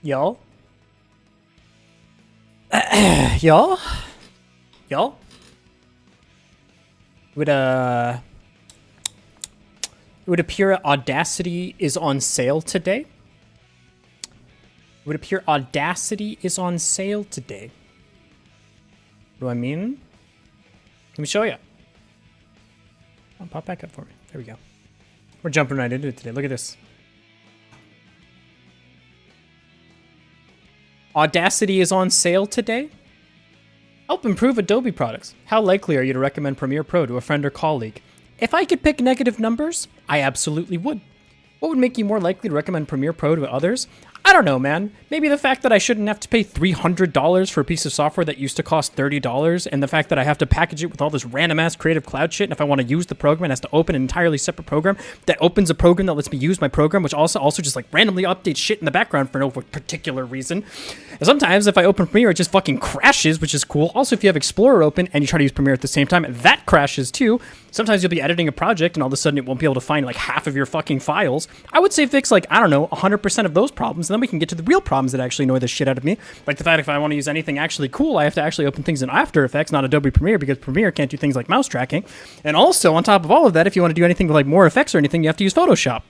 Y'all? Y'all? Y'all? It would appear Audacity is on sale today. It would appear Audacity is on sale today. What do I mean? Let me show you. Oh, pop back up for me. There we go. We're jumping right into it today. Look at this. Audacity is on sale today. Help improve Adobe products. How likely are you to recommend Premiere Pro to a friend or colleague? If I could pick negative numbers, I absolutely would. What would make you more likely to recommend Premiere Pro to others? I don't know, man. Maybe the fact that I shouldn't have to pay $300 for a piece of software that used to cost $30, and the fact that I have to package it with all this random-ass Creative Cloud shit, and if I want to use the program, it has to open an entirely separate program that opens a program that lets me use my program, which also just like randomly updates shit in the background for no particular reason. And sometimes if I open Premiere, it just fucking crashes, which is cool. Also, if you have Explorer open and you try to use Premiere at the same time, that crashes too. Sometimes you'll be editing a project and all of a sudden it won't be able to find like half of your fucking files. I would say fix like, I don't know, 100% of those problems, and then we can get to the real problems that actually annoy the shit out of me. Like the fact if I want to use anything actually cool, I have to actually open things in After Effects, not Adobe Premiere, because Premiere can't do things like mouse tracking. And also, on top of all of that, if you want to do anything with like more effects or anything, you have to use Photoshop.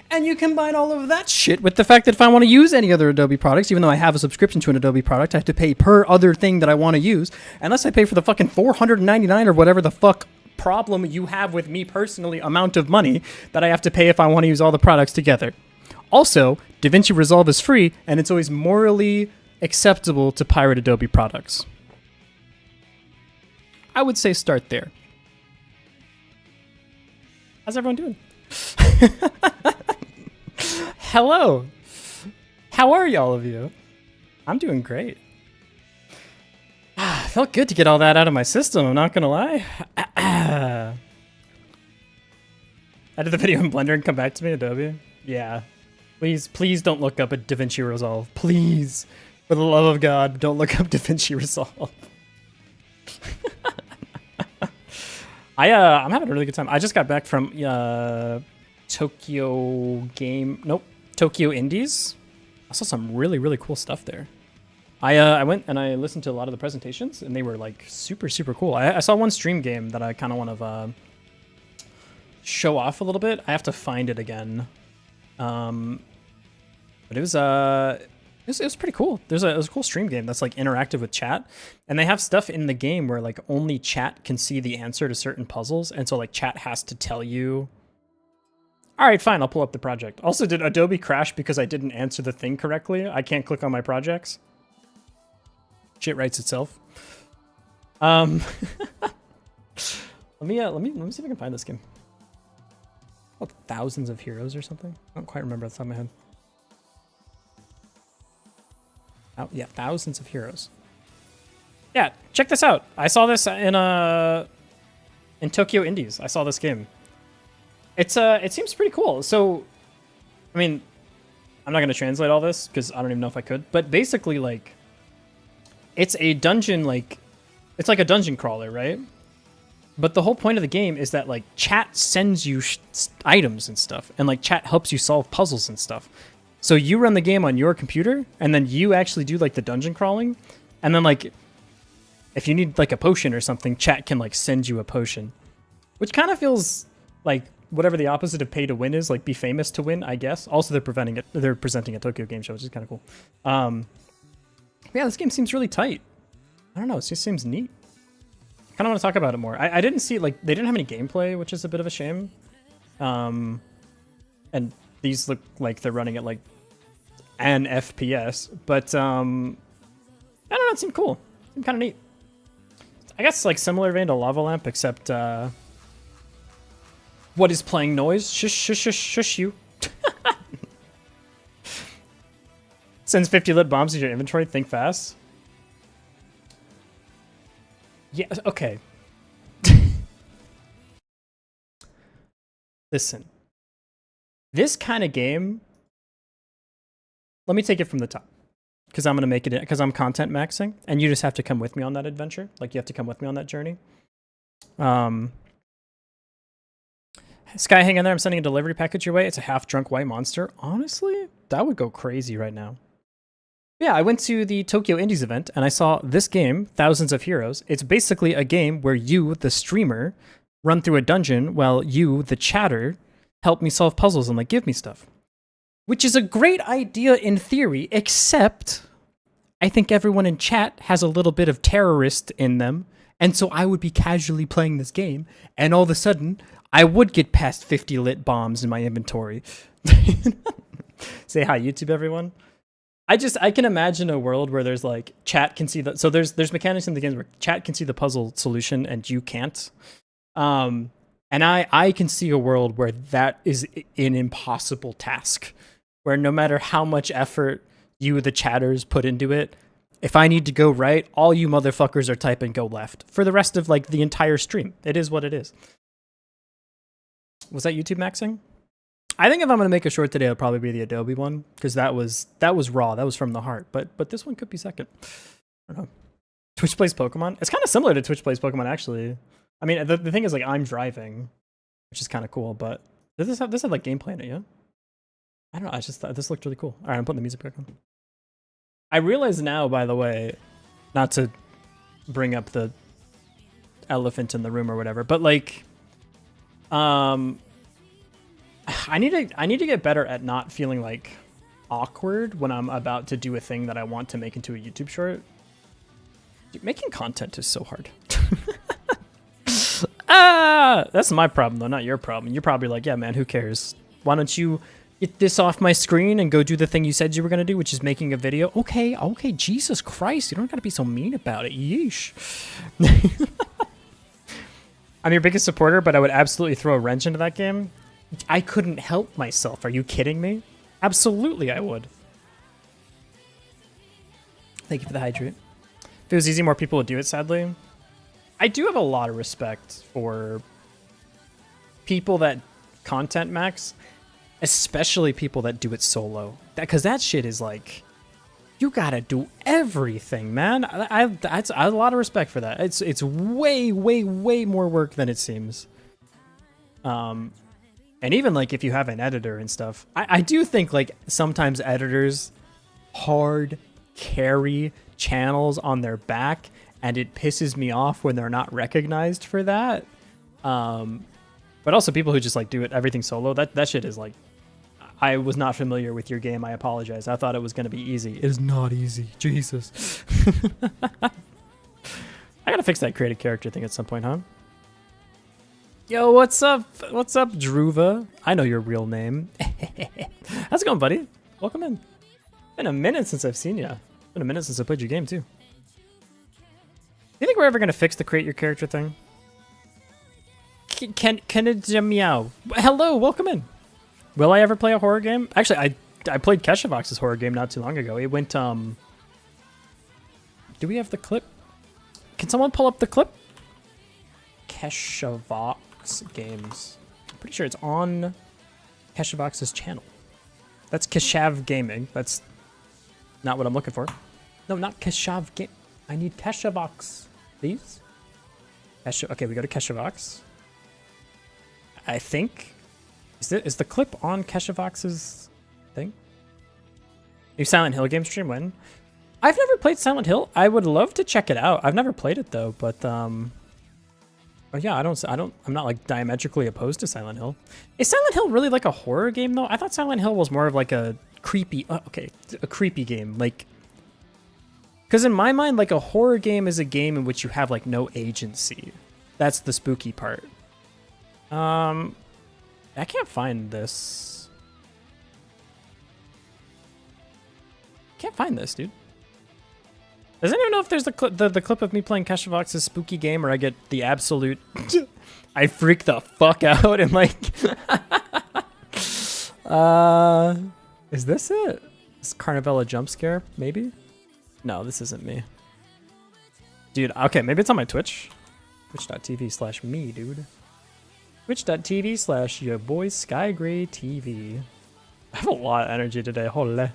And you combine all of that shit with the fact that if I want to use any other Adobe products, even though I have a subscription to an Adobe product, I have to pay per other thing that I want to use. Unless I pay for the fucking $499 or whatever the fuck problem you have with me personally amount of money that I have to pay if I want to use all the products together. Also, DaVinci Resolve is free, and it's always morally acceptable to pirate Adobe products. I would say start there. How's everyone doing? Hello. How are y'all of you? I'm doing great. Felt good to get all that out of my system, I'm not gonna lie. Edit the video in Blender and come back to me, Adobe. Yeah. Please don't look up at DaVinci Resolve. Please. For the love of God, don't look up DaVinci Resolve. I'm having a really good time. I just got back from Tokyo Indies. I saw some really, really cool stuff there. I went and I listened to a lot of the presentations, and they were like super, super cool. I saw one stream game that I kind of want to show off a little bit. I have to find it again. But it was pretty cool. It was a cool stream game that's like interactive with chat, and they have stuff in the game where like only chat can see the answer to certain puzzles, and so like chat has to tell you. All right, fine, I'll pull up the project. Also, did Adobe crash because I didn't answer the thing correctly? I can't click on my projects. Shit writes itself. Let me see if I can find this game. Oh, Thousands of Heroes or something? I don't quite remember off the top of my head. Oh, yeah, Thousands of Heroes. Yeah, check this out. I saw this in Tokyo Indies. I saw this game. It seems pretty cool. So, I mean, I'm not going to translate all this because I don't even know if I could. But basically, like, it's a dungeon, like, it's like a dungeon crawler, right? But the whole point of the game is that, like, chat sends you items and stuff. And, like, chat helps you solve puzzles and stuff. So you run the game on your computer, and then you actually do, like, the dungeon crawling. And then, like, if you need, like, a potion or something, chat can, like, send you a potion. Which kind of feels like whatever the opposite of pay to win is, like, be famous to win, I guess. Also, they're presenting a Tokyo Game Show, which is kind of cool. Yeah, this game seems really tight. I don't know, it just seems neat. I kind of want to talk about it more. I didn't see, like, they didn't have any gameplay, which is a bit of a shame. And these look like they're running at, like, an FPS. But, I don't know, it seemed cool. It seemed kind of neat. I guess, like, similar vein to Lava Lamp, except, what is playing noise? Shush, shush, shush, shush you. Sends 50 lit bombs to your inventory. Think fast. Yeah, okay. Listen. This kind of game, let me take it from the top. Because I'm going to make it, because I'm content maxing, and you just have to come with me on that adventure. Like, you have to come with me on that journey. Sky, hang in there. I'm sending a delivery package your way. It's a half-drunk white monster. Honestly, that would go crazy right now. Yeah, I went to the Tokyo Indies event and I saw this game, Thousands of Heroes. It's basically a game where you, the streamer, run through a dungeon while you, the chatter, help me solve puzzles and like give me stuff. Which is a great idea in theory, except I think everyone in chat has a little bit of terrorist in them. And so I would be casually playing this game and all of a sudden I would get past 50 lit bombs in my inventory. Say hi, YouTube, everyone. I can imagine a world where there's like chat can see the, so there's mechanics in the games where chat can see the puzzle solution and you can't. And I can see a world where that is an impossible task, where no matter how much effort you, the chatters, put into it, if I need to go right, all you motherfuckers are typing go left for the rest of like the entire stream. It is what it is. Was that YouTube maxing? I think if I'm going to make a short today, it'll probably be the Adobe one, because that was raw. That was from the heart. But this one could be second. I don't know. Twitch Plays Pokemon? It's kind of similar to Twitch Plays Pokemon, actually. I mean, the thing is, like, I'm driving, which is kind of cool, but does this have like gameplay in it, yeah? I don't know. I just thought this looked really cool. All right, I'm putting the music back on. I realize now, by the way, not to bring up the elephant in the room or whatever, but like, I need to get better at not feeling like awkward when I'm about to do a thing that I want to make into a YouTube short. Dude, making content is so hard. That's my problem though, not your problem. You're probably like, yeah, man, who cares? Why don't you get this off my screen and go do the thing you said you were gonna do, which is making a video? Okay, Jesus Christ, you don't gotta be so mean about it. Yeesh. I'm your biggest supporter, but I would absolutely throw a wrench into that game. I couldn't help myself. Are you kidding me? Absolutely, I would. Thank you for the hydrate. If it was easy, more people would do it, sadly. I do have a lot of respect for people that content max, especially people that do it solo. Because that shit is like, you gotta do everything, man. I have a lot of respect for that. It's way, way, way more work than it seems. And even like if you have an editor and stuff, I do think like sometimes editors hard carry channels on their back, and it pisses me off when they're not recognized for that. But also people who just like do it everything solo, that shit is like, I was not familiar with your game. I apologize. I thought it was going to be easy. It is not easy. Jesus. I gotta fix that created character thing at some point, huh? Yo, what's up? What's up, Druva? I know your real name. How's it going, buddy? Welcome in. Been a minute since I've seen you. Been a minute since I played your game, too. Do you think we're ever going to fix the create your character thing? Can it meow? Hello, welcome in. Will I ever play a horror game? Actually, I played Keshavox's horror game not too long ago. It went, do we have the clip? Can someone pull up the clip? Keshavox games. I'm pretty sure it's on Keshavox's channel. That's Keshav Gaming. That's not what I'm looking for. No, not Keshav Game. I need Keshavox, please. Okay, we go to Keshavox. I think is the clip on Keshavox's thing? New Silent Hill game stream when? I've never played Silent Hill. I would love to check it out. I've never played it though, but oh yeah, I'm not like diametrically opposed to Silent Hill. Is Silent Hill really like a horror game though? I thought Silent Hill was more of like a creepy, a creepy game. Like, because in my mind, like a horror game is a game in which you have like no agency. That's the spooky part. I can't find this. Can't find this, dude. Does anyone know if there's the clip of me playing Keshavox's spooky game, or I get the absolute I freak the fuck out and like is this it? This Carnivella jump scare, maybe? No, this isn't me. Dude, okay, maybe it's on my Twitch. Twitch.tv/me, dude. Twitch.tv/your boy Skygray TV. I have a lot of energy today, holy.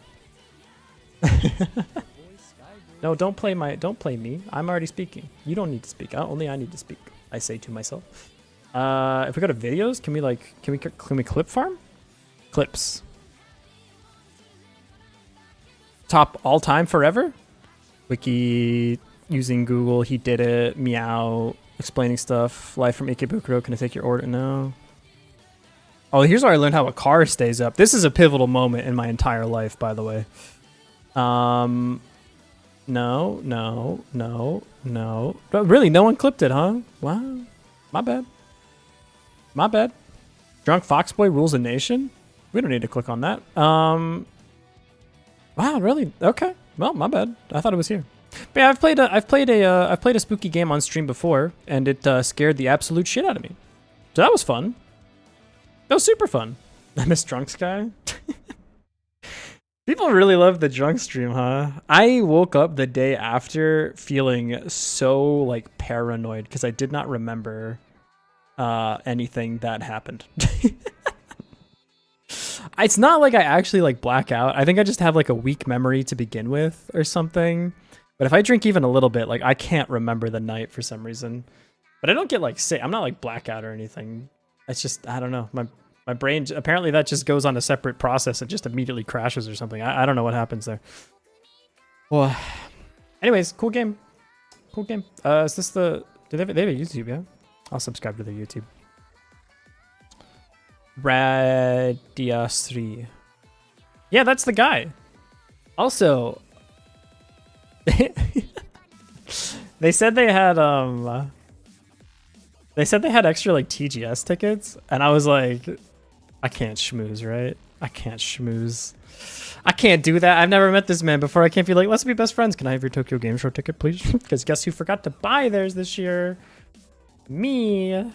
No, don't play me. I'm already speaking. You don't need to speak. Only I need to speak. I say to myself. If we go to videos, can we clip farm? Clips. Top all time forever? Wiki using Google, he did it. Meow, explaining stuff. Live from Ikebukuro, can I take your order? No. Oh, here's where I learned how a car stays up. This is a pivotal moment in my entire life, by the way. No. But really, no one clipped it, huh? Wow. My bad. My bad. Drunk Foxboy rules a nation? We don't need to click on that. Wow, really? Okay. Well, my bad. I thought it was here. But yeah, I've played a spooky game on stream before, and it scared the absolute shit out of me. So that was fun. That was super fun. I miss Drunk's guy. People really love the drunk stream, huh? I woke up the day after feeling so like paranoid because I did not remember anything that happened. It's not like I actually like black out. I think I just have like a weak memory to begin with or something. But if I drink even a little bit, like I can't remember the night for some reason. But I don't get like sick. I'm not like blackout or anything. It's just, I don't know. My brain, apparently that just goes on a separate process. It just immediately crashes or something. I don't know what happens there. Well, anyways, cool game. Cool game. Is this the, they have a YouTube, yeah? I'll subscribe to their YouTube. Radias3. Yeah, that's the guy. Also, they said they had extra like TGS tickets, and I was like, I can't schmooze, right? I can't schmooze. I can't do that. I've never met this man before. I can't be like, let's be best friends. Can I have your Tokyo Game Show ticket, please? Because guess who forgot to buy theirs this year? Me.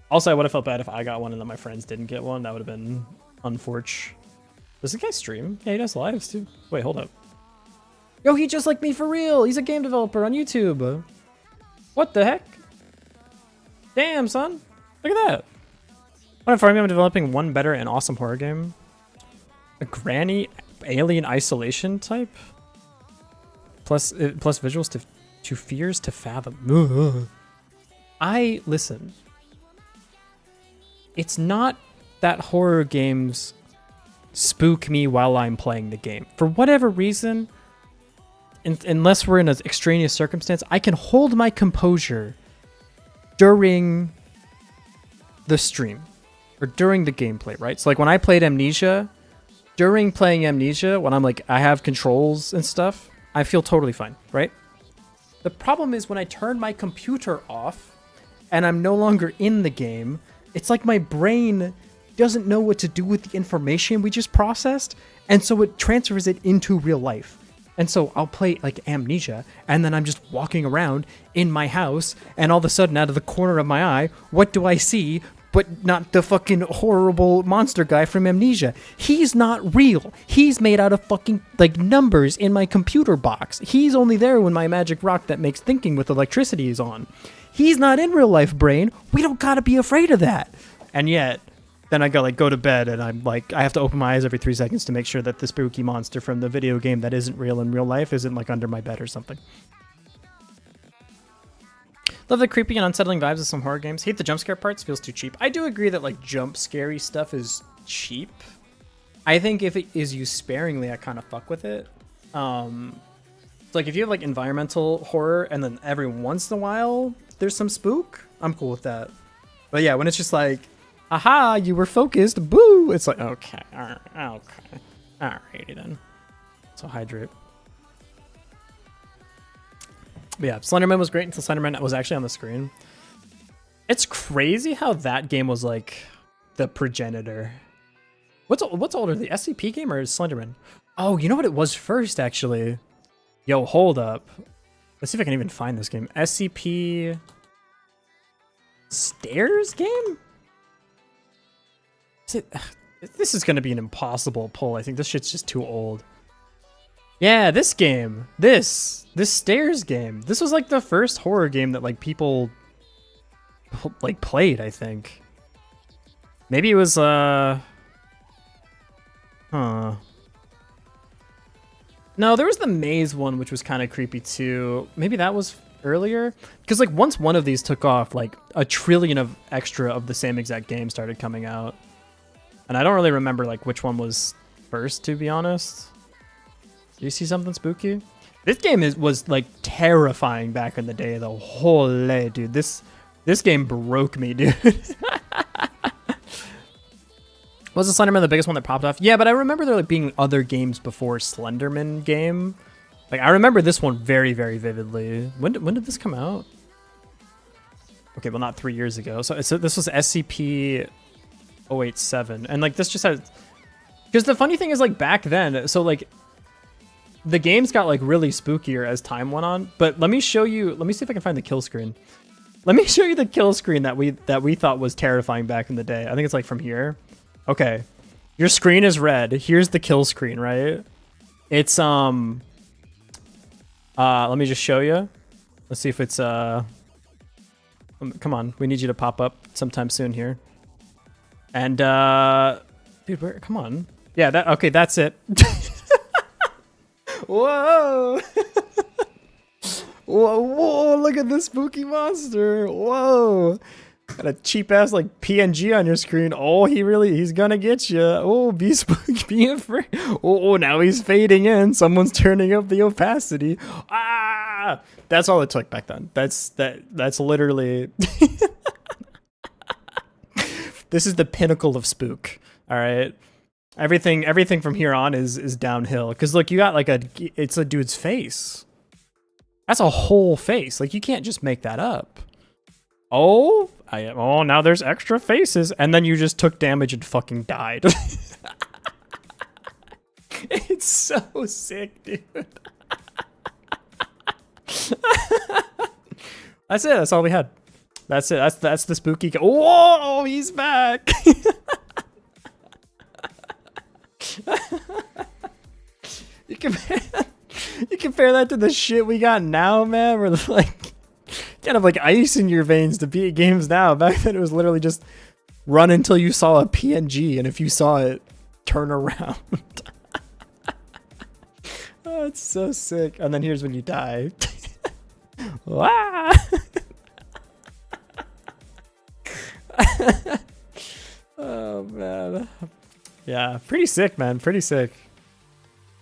Also, I would have felt bad if I got one and then my friends didn't get one. That would have been unfortunate. Does the guy stream? Yeah, he does lives too. Wait, hold up. Yo, he just like me for real. He's a game developer on YouTube. What the heck? Damn, son. Look at that. What for me, I'm developing one better and awesome horror game. A granny alien isolation type. Plus visuals to fears to fathom. Listen. It's not that horror games spook me while I'm playing the game. For whatever reason, unless we're in an extraneous circumstance, I can hold my composure during the stream or during the gameplay, right? So like when I played Amnesia, during playing Amnesia, when I'm like, I have controls and stuff, I feel totally fine, right? The problem is when I turn my computer off and I'm no longer in the game, it's like my brain doesn't know what to do with the information we just processed, and so it transfers it into real life. And so I'll play like Amnesia, and then I'm just walking around in my house, and all of a sudden, out of the corner of my eye, what do I see but not the fucking horrible monster guy from Amnesia? He's not real. He's made out of fucking like numbers in my computer box. He's only there when my magic rock that makes thinking with electricity is on. He's not in real life, brain. We don't gotta be afraid of that. And yet, then I gotta like go to bed, and I'm like, I have to open my eyes every 3 seconds to make sure that the spooky monster from the video game that isn't real in real life isn't like under my bed or something. Love the creepy and unsettling vibes of some horror games. Hate the jump scare parts, feels too cheap. I do agree that like jump scary stuff is cheap. I think if it is used sparingly, I kind of fuck with it. Like if you have like environmental horror and then every once in a while there's some spook, I'm cool with that. But yeah, when it's just like, aha, you were focused, boo, it's like, okay, alrighty then. So hydrate. But yeah, Slenderman was great until Slenderman was actually on the screen. It's crazy how that game was like the progenitor. What's older, the SCP game or Slenderman? Oh, you know what it was first, actually? Yo, hold up. Let's see if I can even find this game. SCP Stairs game? This is going to be an impossible pull. I think this shit's just too old. Yeah, this game. This Stairs game. This was like the first horror game that like people like played, I think. Maybe it was No, there was the maze one, which was kind of creepy too. Maybe that was earlier, because like once one of these took off, like a trillion of extra of the same exact game started coming out, and I don't really remember like which one was first, to be honest. Do you see something spooky? This game was like terrifying back in the day. The whole dude. This game broke me, dude. Was the Slenderman the biggest one that popped off? Yeah, but I remember there like being other games before Slenderman game. Like I remember this one very, very vividly. When did this come out? Okay, well not 3 years ago. So this was SCP-087, and like this just has. Because the funny thing is like back then, so like the games got like really spookier as time went on. But let me show you. Let me see if I can find the kill screen. Let me show you the kill screen that we thought was terrifying back in the day. I think it's like from here. Okay, your screen is red. Here's the kill screen, right? It's let me just show you. Let's see if it's come on, we need you to pop up sometime soon here. And dude, where? Come on. Yeah, okay, that's it. Whoa. Whoa, look at this spooky monster. Whoa. Got a cheap ass like PNG on your screen. Oh, he's gonna get you. Oh, be spooky, be afraid. Oh, now he's fading in. Someone's turning up the opacity. Ah, that's all it took back then. That's literally. This is the pinnacle of spook. All right, everything from here on is downhill. Cause look, you got like it's a dude's face. That's a whole face. Like you can't just make that up. Oh, now there's extra faces, and then you just took damage and fucking died. It's so sick, dude. That's it. That's all we had. That's it. That's the spooky. Whoa, he's back. You compare that to the shit we got now, man. We're like. Kind of like ice in your veins to beat games now. Back then it was literally just run until you saw a PNG, and if you saw it, turn around. Oh, it's so sick. And then here's when you die. Wow. Oh man. Yeah, pretty sick, man. Pretty sick.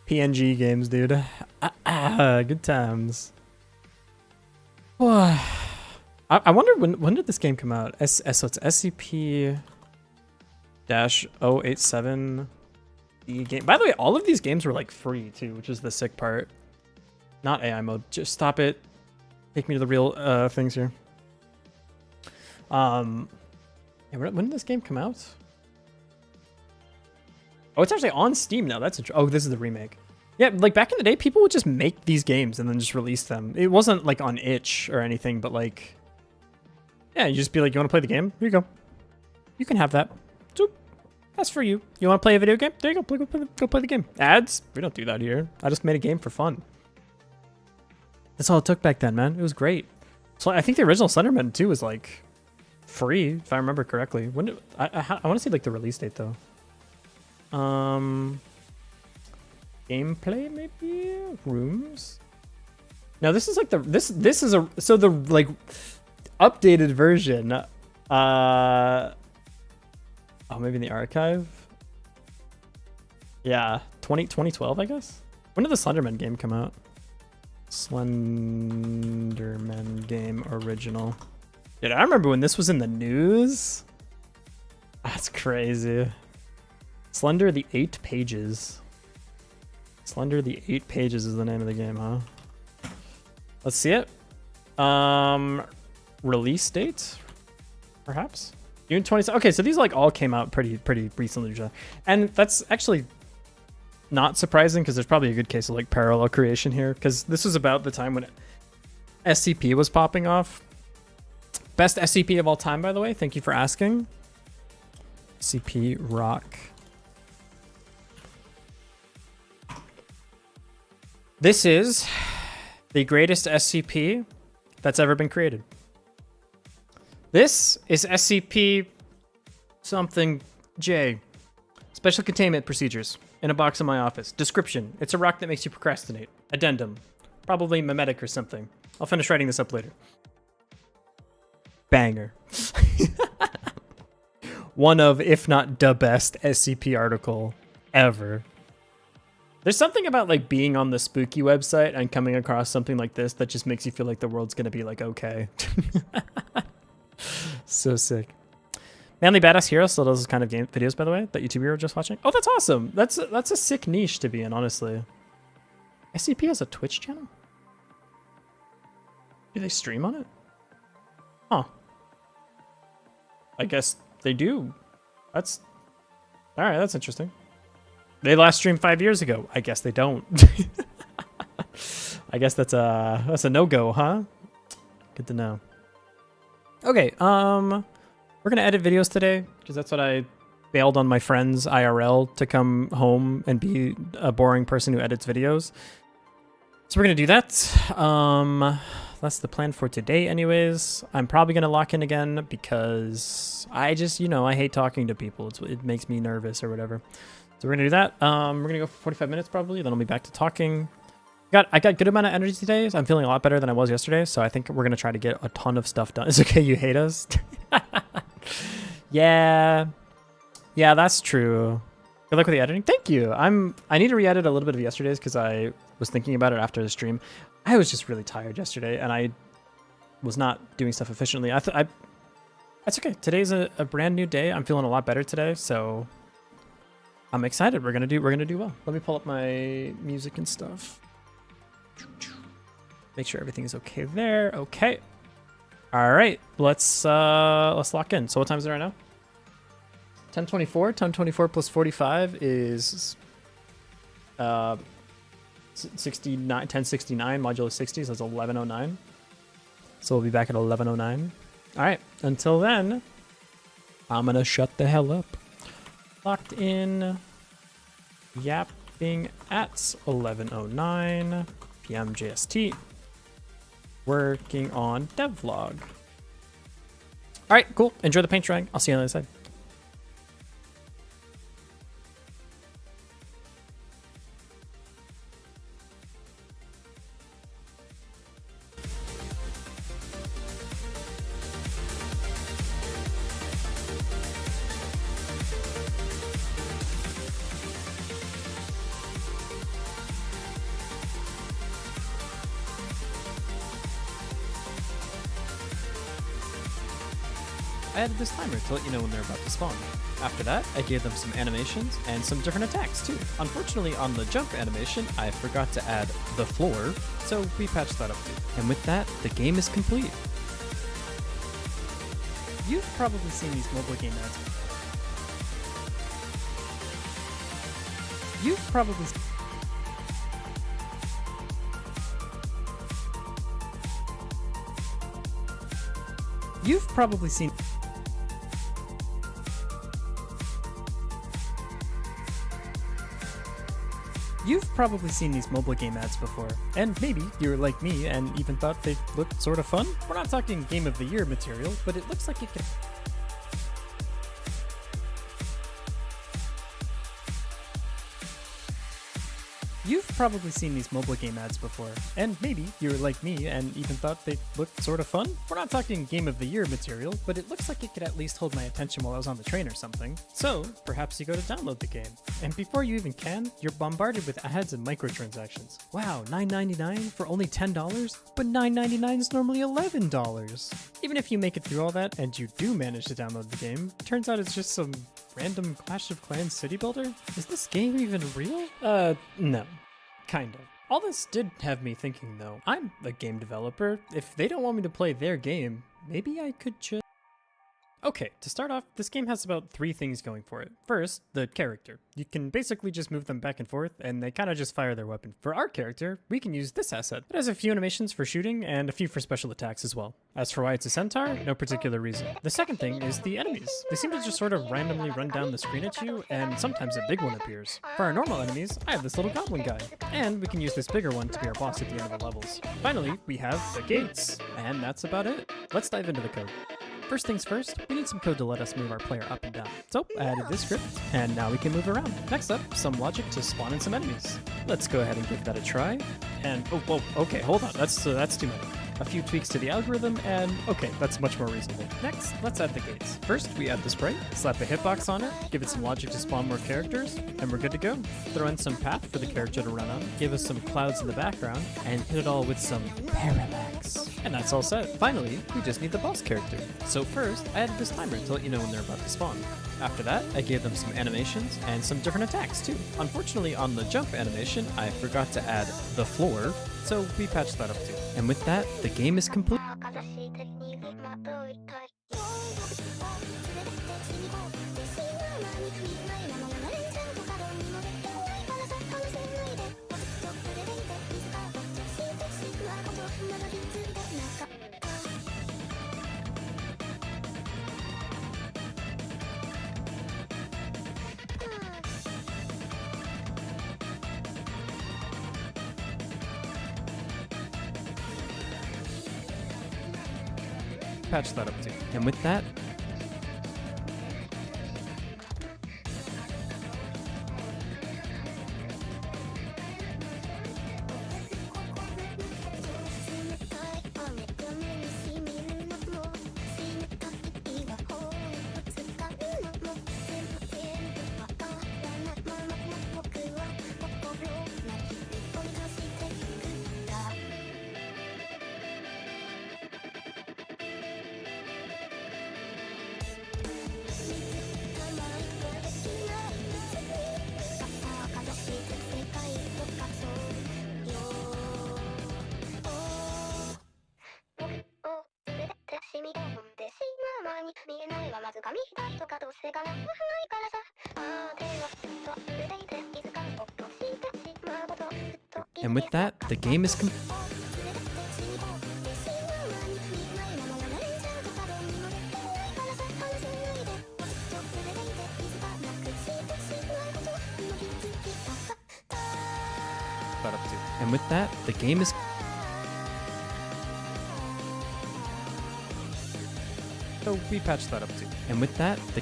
PNG games, dude. Good times. I wonder when did this game come out? So it's SCP-087 game. By the way, all of these games were like free too, which is the sick part. Not AI mode. Just stop it. Take me to the real things here. Yeah, when did this game come out? Oh, it's actually on Steam now. That's oh, this is the remake. Yeah, like back in the day, people would just make these games and then just release them. It wasn't like on itch or anything, but like, yeah, you just be like, you want to play the game? Here you go. You can have that. Zoop. That's for you. You want to play a video game? There you go. Go play the game. Ads? We don't do that here. I just made a game for fun. That's all it took back then, man. It was great. So I think the original Slenderman 2 was like free, if I remember correctly. When did, I want to see like the release date though. Gameplay maybe? Rooms? Now this is like this is the like updated version. Oh, maybe in the archive? Yeah, 2012 I guess? When did the Slenderman game come out? Slenderman game original. Dude, I remember when this was in the news. That's crazy. Slender the 8 Pages. Slender the 8 Pages is the name of the game, huh? Let's see it. Release date, perhaps June 20. Okay, so these like all came out pretty recently, and that's actually not surprising because there's probably a good case of like parallel creation here because this was about the time when SCP was popping off. Best SCP of all time, by the way. Thank you for asking. SCP rock. This is the greatest SCP that's ever been created. This is SCP something J. Special containment procedures in a box in my office. Description: it's a rock that makes you procrastinate. Addendum: probably mimetic or something. I'll finish writing this up later. Banger. One of, if not the best SCP article ever. There's something about like being on the spooky website and coming across something like this that just makes you feel like the world's gonna be like okay. So sick. Manly Badass Hero still does this kind of game videos, by the way, that YouTuber you were just watching. Oh, that's awesome. That's a sick niche to be in, honestly. SCP has a Twitch channel? Do they stream on it? Huh. I guess they do. That's all right. That's interesting. They last streamed 5 years ago. I guess they don't. I guess that's a no-go, huh? Good to know. Okay, we're gonna edit videos today because that's what I bailed on my friends IRL to come home and be a boring person who edits videos. So we're gonna do that. That's the plan for today anyways. I'm probably gonna lock in again because I just, you know, I hate talking to people. It makes me nervous or whatever. So we're gonna do that. We're gonna go for 45 minutes probably, then I'll be back to talking. I got good amount of energy today, so I'm feeling a lot better than I was yesterday, so I think we're gonna try to get a ton of stuff done. It's okay, you hate us? Yeah, that's true. Good luck with the editing. Thank you. I need to re-edit a little bit of yesterday's because I was thinking about it after the stream. I was just really tired yesterday, and I was not doing stuff efficiently. That's okay. Today's a brand new day. I'm feeling a lot better today, so I'm excited. We're gonna do well. Let me pull up my music and stuff. Make sure everything is okay there. Okay. All right. Let's lock in. So what time is it right now? 10:24. 10:24 plus 45 is 69. 10:69 modulo 60. So that's 11:09. So we'll be back at 11:09. All right. Until then, I'm gonna shut the hell up. Locked in. Yapping at 11:09 p.m. JST. Working on Devlog. All right, cool. Enjoy the paint drying. I'll see you on the other side. I added this timer to let you know when they're about to spawn. After that, I gave them some animations and some different attacks too. Unfortunately, on the jump animation, I forgot to add the floor, so we patched that up too. And with that, the game is complete. You've probably seen these mobile game ads. You've probably seen You've probably seen these mobile game ads before, and maybe you're like me and even thought they looked sort of fun. We're not talking Game of the Year material, but it looks like it could... You've probably seen these mobile game ads before, and maybe you're like me and even thought they looked sort of fun. We're not talking Game of the Year material, but it looks like it could at least hold my attention while I was on the train or something. So, perhaps you go to download the game. And before you even can, you're bombarded with ads and microtransactions. Wow, $9.99 for only $10? But $9.99 is normally $11. Even if you make it through all that and you do manage to download the game, turns out it's just some random Clash of Clans city builder? Is this game even real? No. Kind of. All this did have me thinking though, I'm a game developer. If they don't want me to play their game, maybe I could just... Okay, to start off, this game has about 3 things going for it. First, the character. You can basically just move them back and forth, and they kind of just fire their weapon. For our character, we can use this asset. It has a few animations for shooting, and a few for special attacks as well. As for why it's a centaur, no particular reason. The second thing is the enemies. They seem to just sort of randomly run down the screen at you, and sometimes a big one appears. For our normal enemies, I have this little goblin guy, and we can use this bigger one to be our boss at the end of the levels. Finally, we have the gates, and that's about it. Let's dive into the code. First things first, we need some code to let us move our player up and down. So I added this script, and now we can move around. Next up, some logic to spawn in some enemies. Let's go ahead and give that a try. And, okay, hold on, that's too many. a few tweaks to the algorithm, and okay, that's much more reasonable. Next, let's add the gates. First, we add the sprite, slap a hitbox on it, give it some logic to spawn more characters, and we're good to go. Throw in some path for the character to run on, give us some clouds in the background, and hit it all with some parallax. And that's all set. Finally, we just need the boss character. So first, I added this timer to let you know when they're about to spawn. After that, I gave them some animations and some different attacks too. Unfortunately, on the jump animation, I forgot to add the floor, so we patched that up too. And with that, the game is complete. Patch that up too. And with that, and with that, the game is complete. And with that, the game is. So we patched that up too. And with that, the.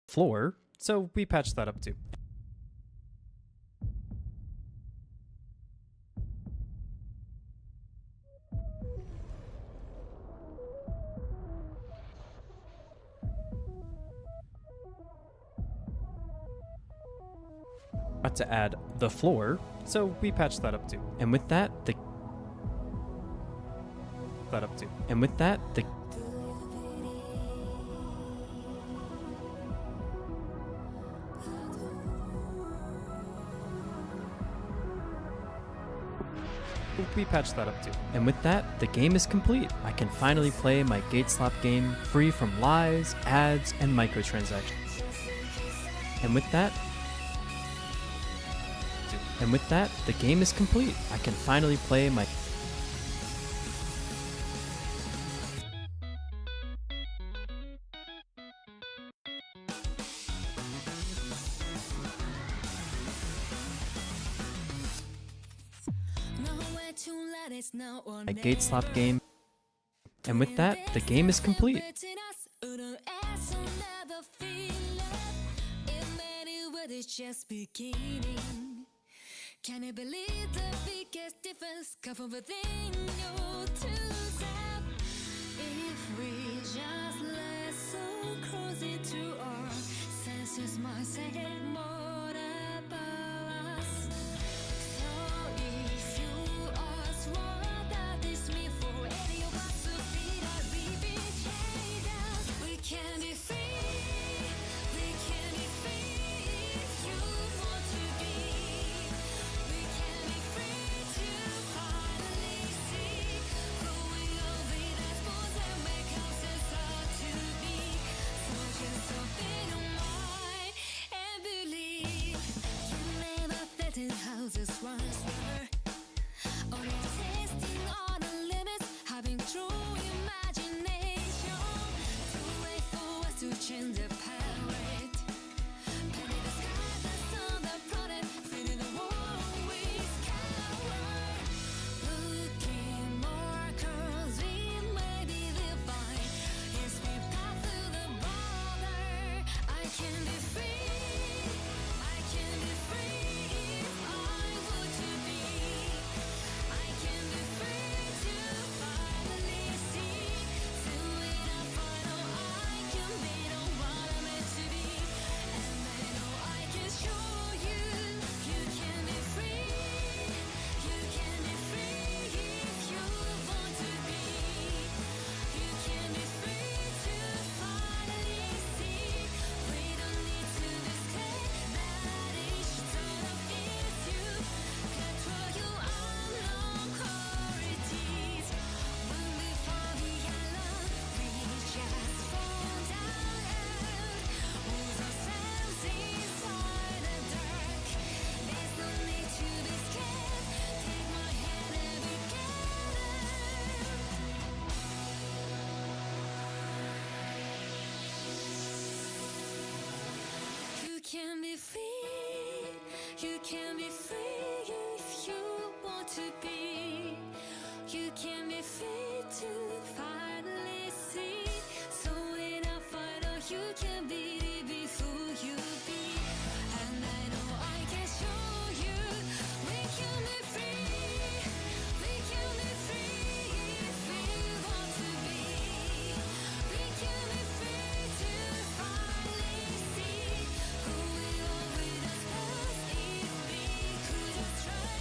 Floor, so we patched that up too. Got to add the floor, so we patched that up too. And with that, the. That up too. And with that, the. We patched that up too. And with that, the game is complete. I can finally play my gate slap game free from lies, ads, and microtransactions. And with that, the game is complete. I can finally play my. A gate slap game. And with that, the game is complete. Just beginning. Can you believe the biggest difference come from within your two self? If we just let so close it to our senses, might say more about us. So if you are sworn that this me for any of us to feel that we betrayed us, we can be free. We can be free if you want to be. We can be free to finally see who we can be free. You can be free if you want to be. You can be free to finally see. So enough fight or you can be who you be. And I know I can show you. We can be free. We can be free if we want to be. We can be free to finally see who we are with us past if we could just try.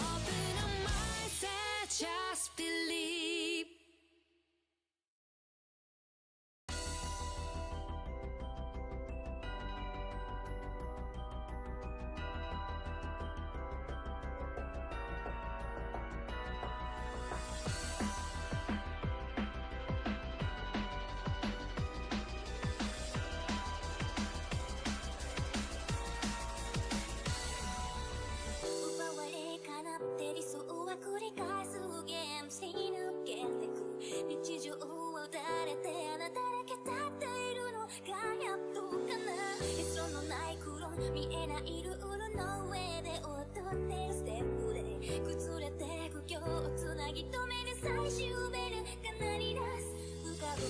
Open our minds and just believe.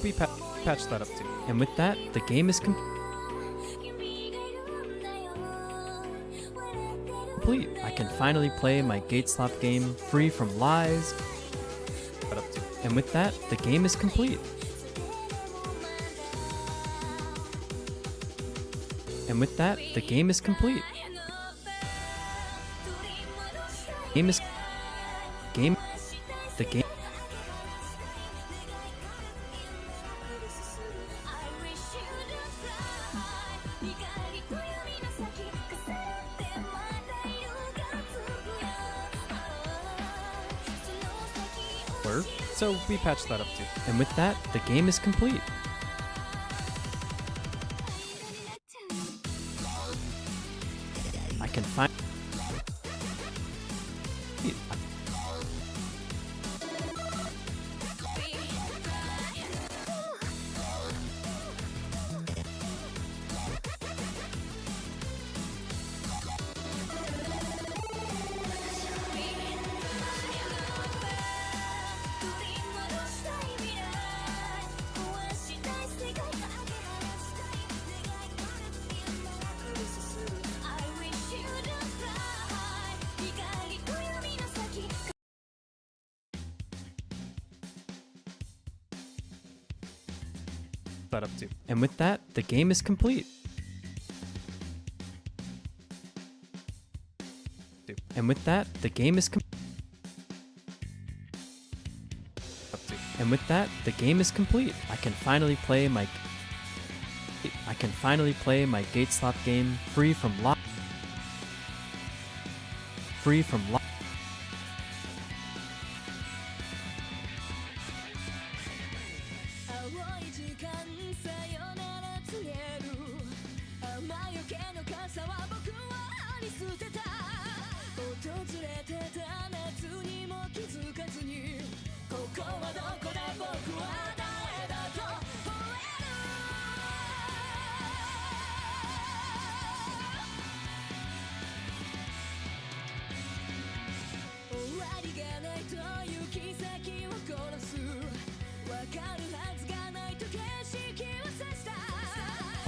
We patch that up too. And with that, the game is complete. I can finally play my gate slap game free from lies. And with that, the game is complete. And with that, the game is complete. The game. So we patched that up too. And with that, the game is complete. I can find. That up too. And with that, the game is complete. And with that, the game is And with that, the game is complete. I can finally play my gate slap game free from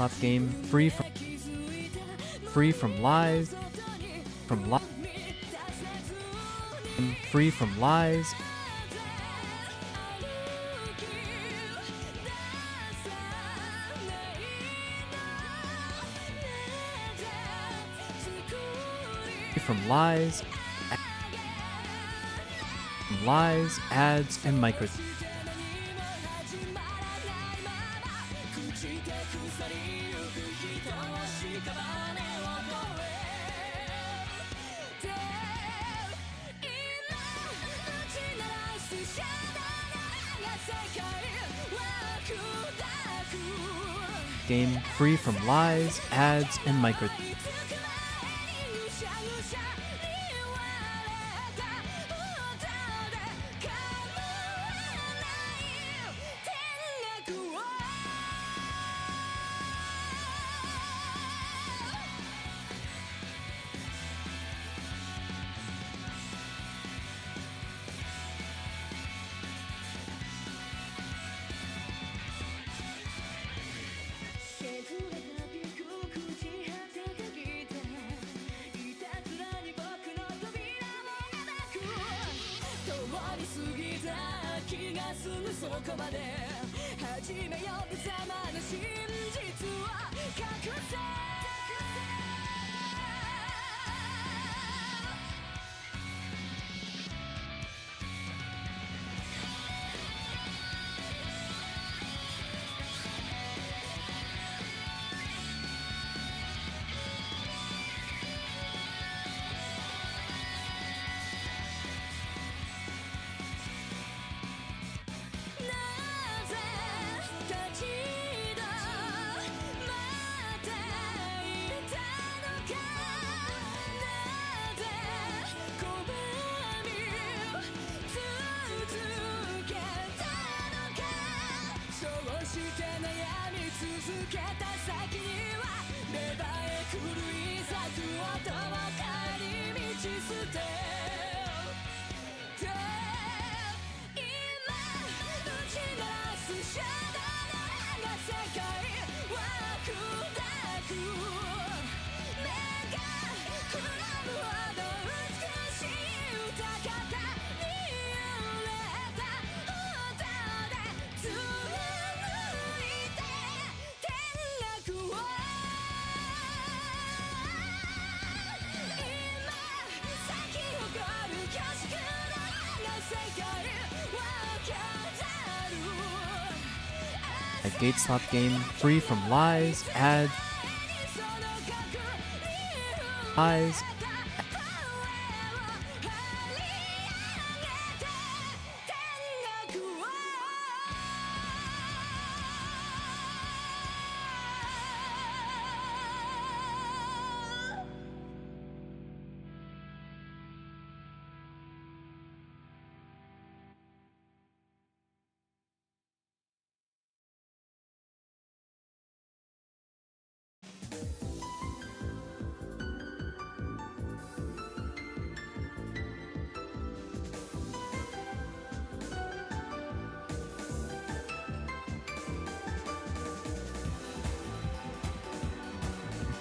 slap game free from lies. Lies, ads, and micro. Game free from lies, ads, and micro. すぐそこまで始めよう無様な真実を隠せして悩み続けた先には芽生え狂い咲く音を帰り道捨てて今打ち鳴らすシャドウが世界は砕く目がくらむほど美しい歌方に揺れた音で貫いて天国を今咲き誇る虚飾な世界を飾る A GateStop game free from lies, ads, lies.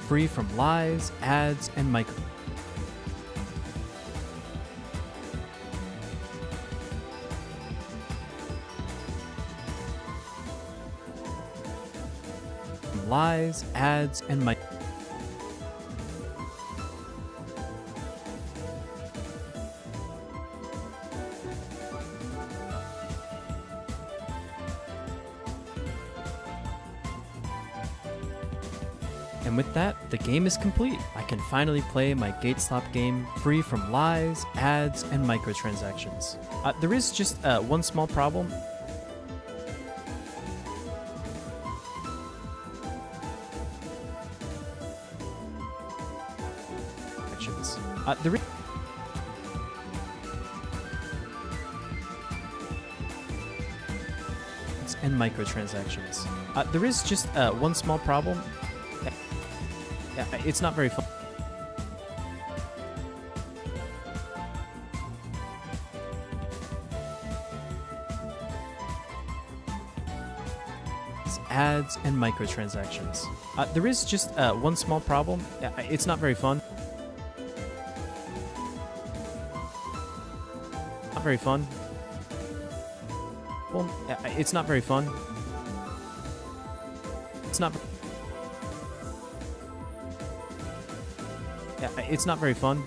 Free from lies, ads, and micro. Lies, ads, and micro. And with that, the game is complete. I can finally play my GateStop game free from lies, ads, and microtransactions. There is just one small problem. There is and microtransactions. There is just one small problem. Yeah, it's not very fun. Ads and microtransactions. There is just one small problem. Yeah, it's not very fun. Not very fun. Well, yeah, it's not very fun. It's not. Yeah, it's not very fun.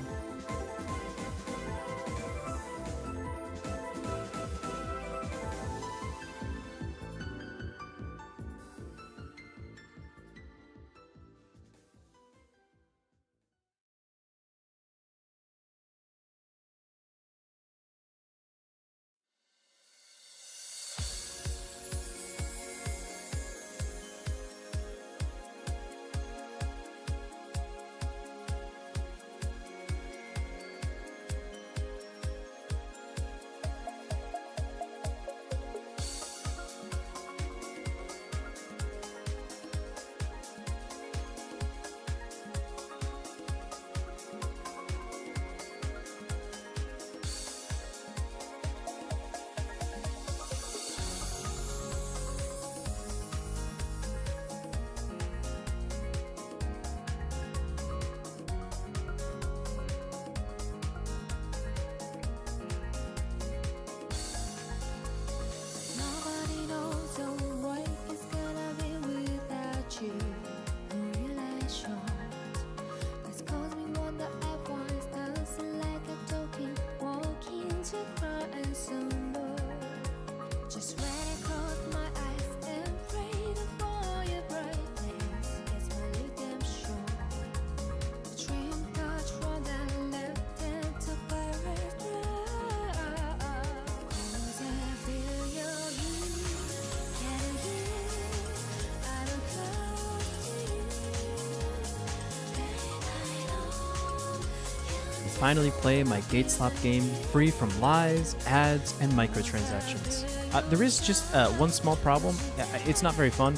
finally play my gate slop game free from lies, ads, and microtransactions. There is just one small problem. It's not very fun.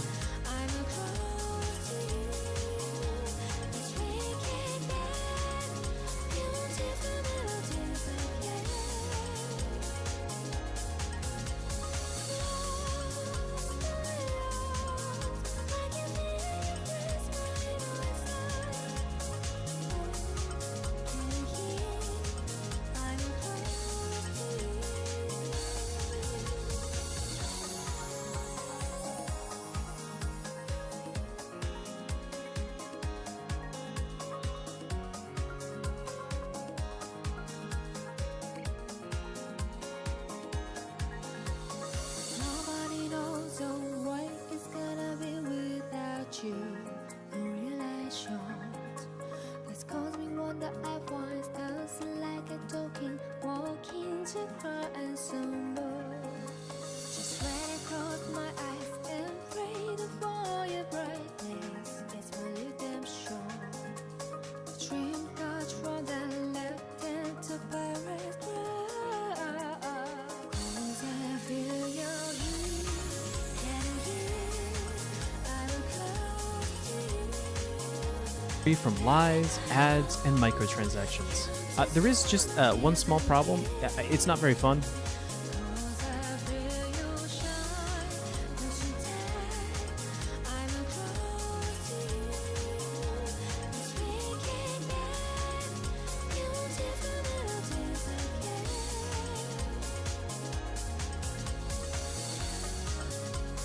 Nobody knows the way it's gonna be without you. No relation. This caused me wonder at once. Dancing like a token, walking to cry and some more. Just let it cross my eyes and pray for your brightness. It's my redemption. Dream touch from the left hand to Paris. Cause I feel your heat, and I will close to you. Free from lies, ads, and microtransactions. There is just one small problem. It's not very fun. Cause I feel you shine, cause you tag, I will close to you. Cause we can get beautiful melodies again.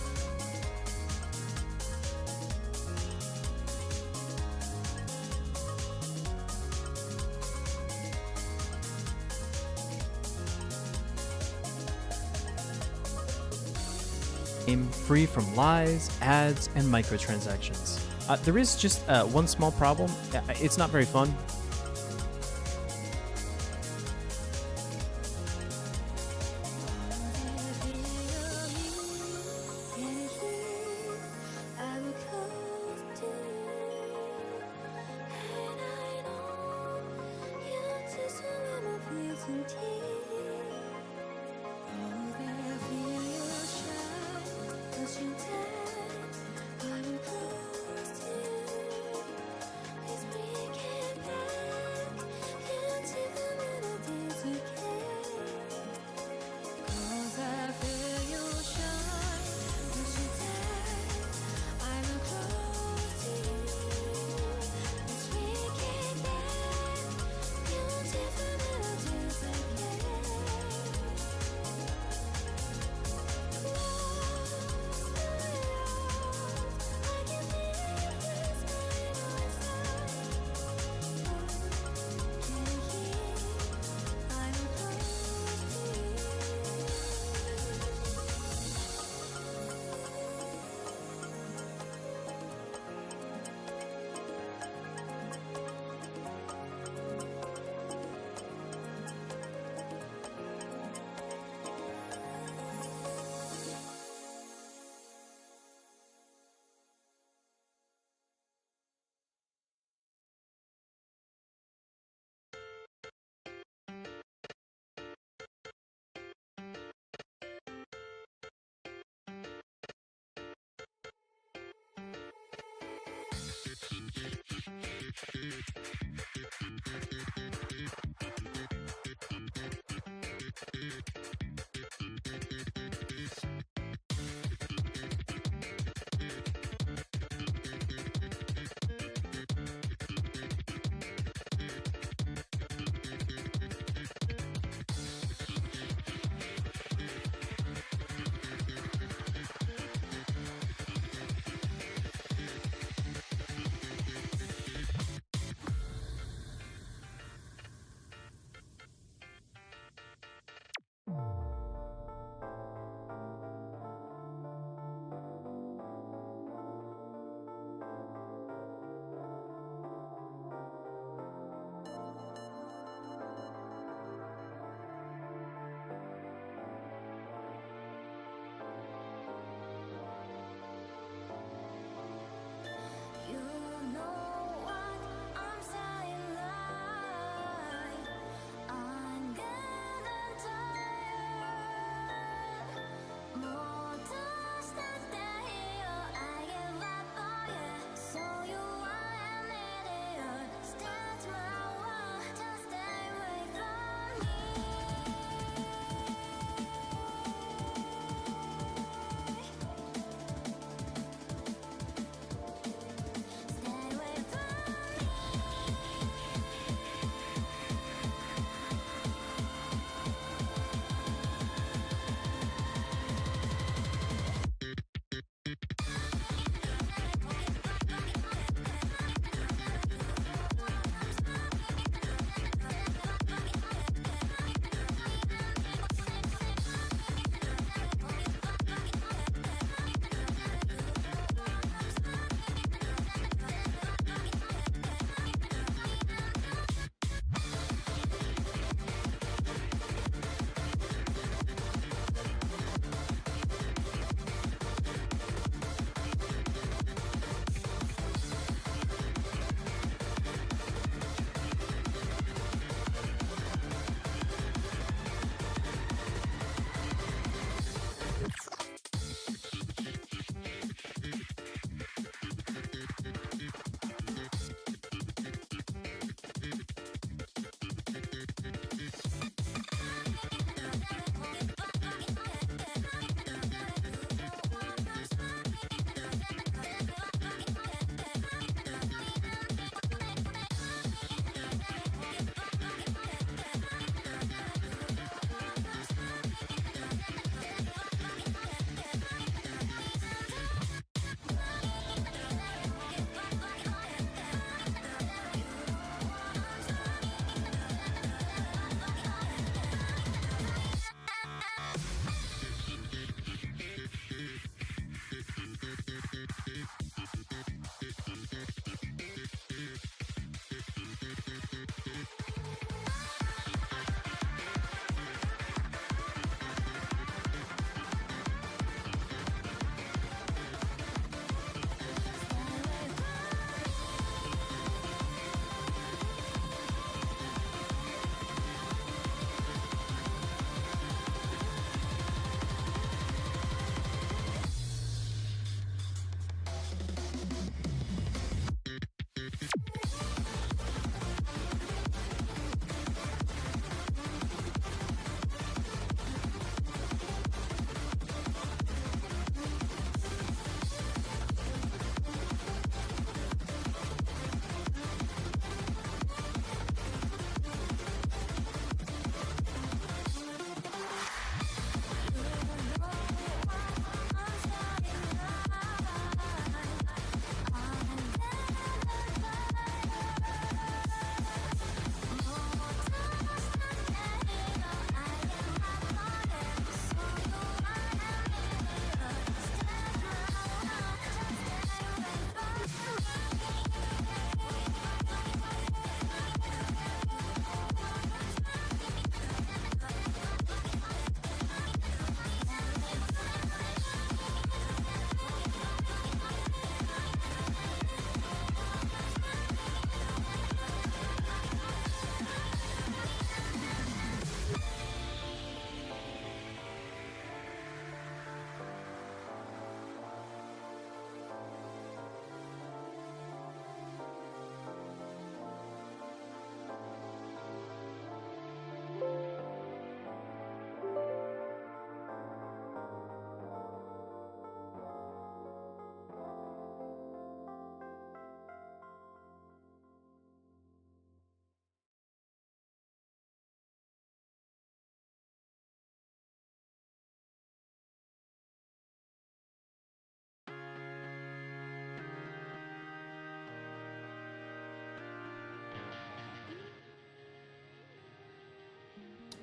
Game free from lies, ads, and microtransactions. There is just one small problem. It's not very fun.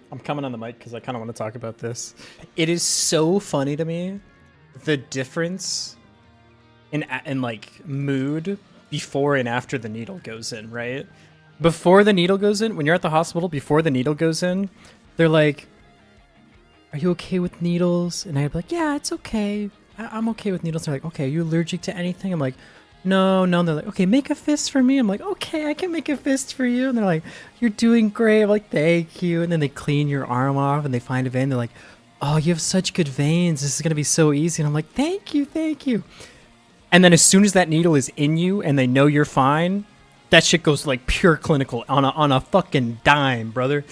I'm coming on the mic because I kind of want to talk about this. It is so funny to me, the difference in like mood before and after the needle goes in, right? Before the needle goes in, when you're at the hospital, before the needle goes in, they're like, "Are you okay with needles?" And I'd be like, "Yeah, it's okay. I'm okay with needles." They're like, "Okay, are you allergic to anything?" I'm like, "No, no." And they're like, "Okay, make a fist for me." I'm like, "Okay, I can make a fist for you." And they're like, "You're doing great." I'm like, "Thank you." And then they clean your arm off and they find a vein. They're like, "Oh, you have such good veins. This is going to be so easy." And I'm like, "Thank you, thank you." And then as soon as that needle is in you and they know you're fine, that shit goes like pure clinical on a fucking dime, brother.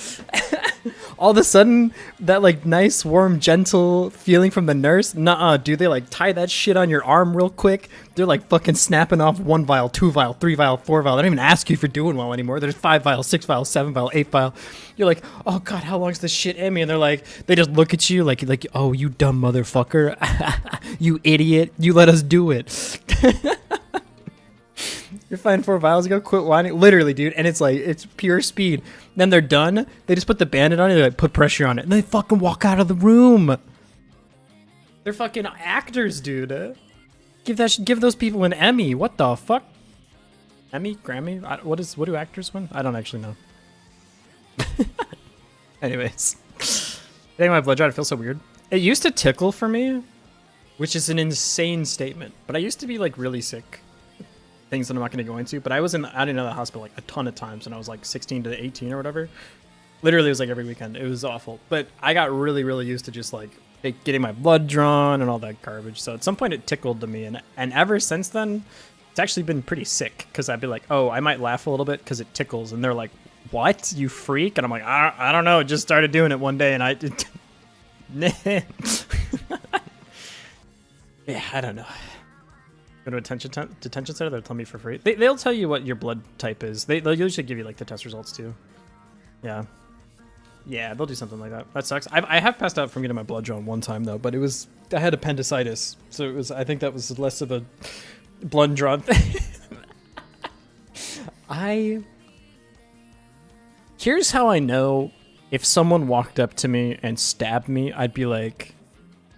All of a sudden, that like nice, warm, gentle feeling from the nurse, nuh-uh, dude, they like tie that shit on your arm real quick. They're like fucking snapping off 1 vial, 2 vial, 3 vial, 4 vial. They don't even ask you if you're doing well anymore. There's 5 vial, 6 vial, 7 vial, 8 vial. You're like, "Oh god, how long's this shit in me?" And they're like, they just look at you like, "Oh, you dumb motherfucker. You idiot. You let us do it." You're fine 4 vials ago, quit whining. Literally, dude. And it's like, it's pure speed. Then they're done. They just put the bandit on it. They like put pressure on it. And they fucking walk out of the room. They're fucking actors, dude. Give those people an Emmy. What the fuck? Emmy? Grammy? What do actors win? I don't actually know. Anyways. Getting my blood drawn, it feels so weird. It used to tickle for me, which is an insane statement. But I used to be like really sick. Things that I'm not going to go into, but I was out in another hospital like a ton of times when I was like 16 to 18 or whatever. Literally, it was like every weekend. It was awful, but I got really, really used to just like getting my blood drawn and all that garbage. So at some point, it tickled to me, and ever since then, it's actually been pretty sick because I'd be like, "Oh, I might laugh a little bit because it tickles," and they're like, "What, you freak?" And I'm like, I don't know. Just started doing it one day, and yeah, I don't know. Go to a detention center, they'll tell me for free. They'll tell you what your blood type is. They'll usually give you like the test results too. Yeah. Yeah, they'll do something like that. That sucks. I have passed out from getting my blood drawn one time though, but I had appendicitis. So I think that was less of a blood drawn thing. Here's how I know if someone walked up to me and stabbed me, I'd be like,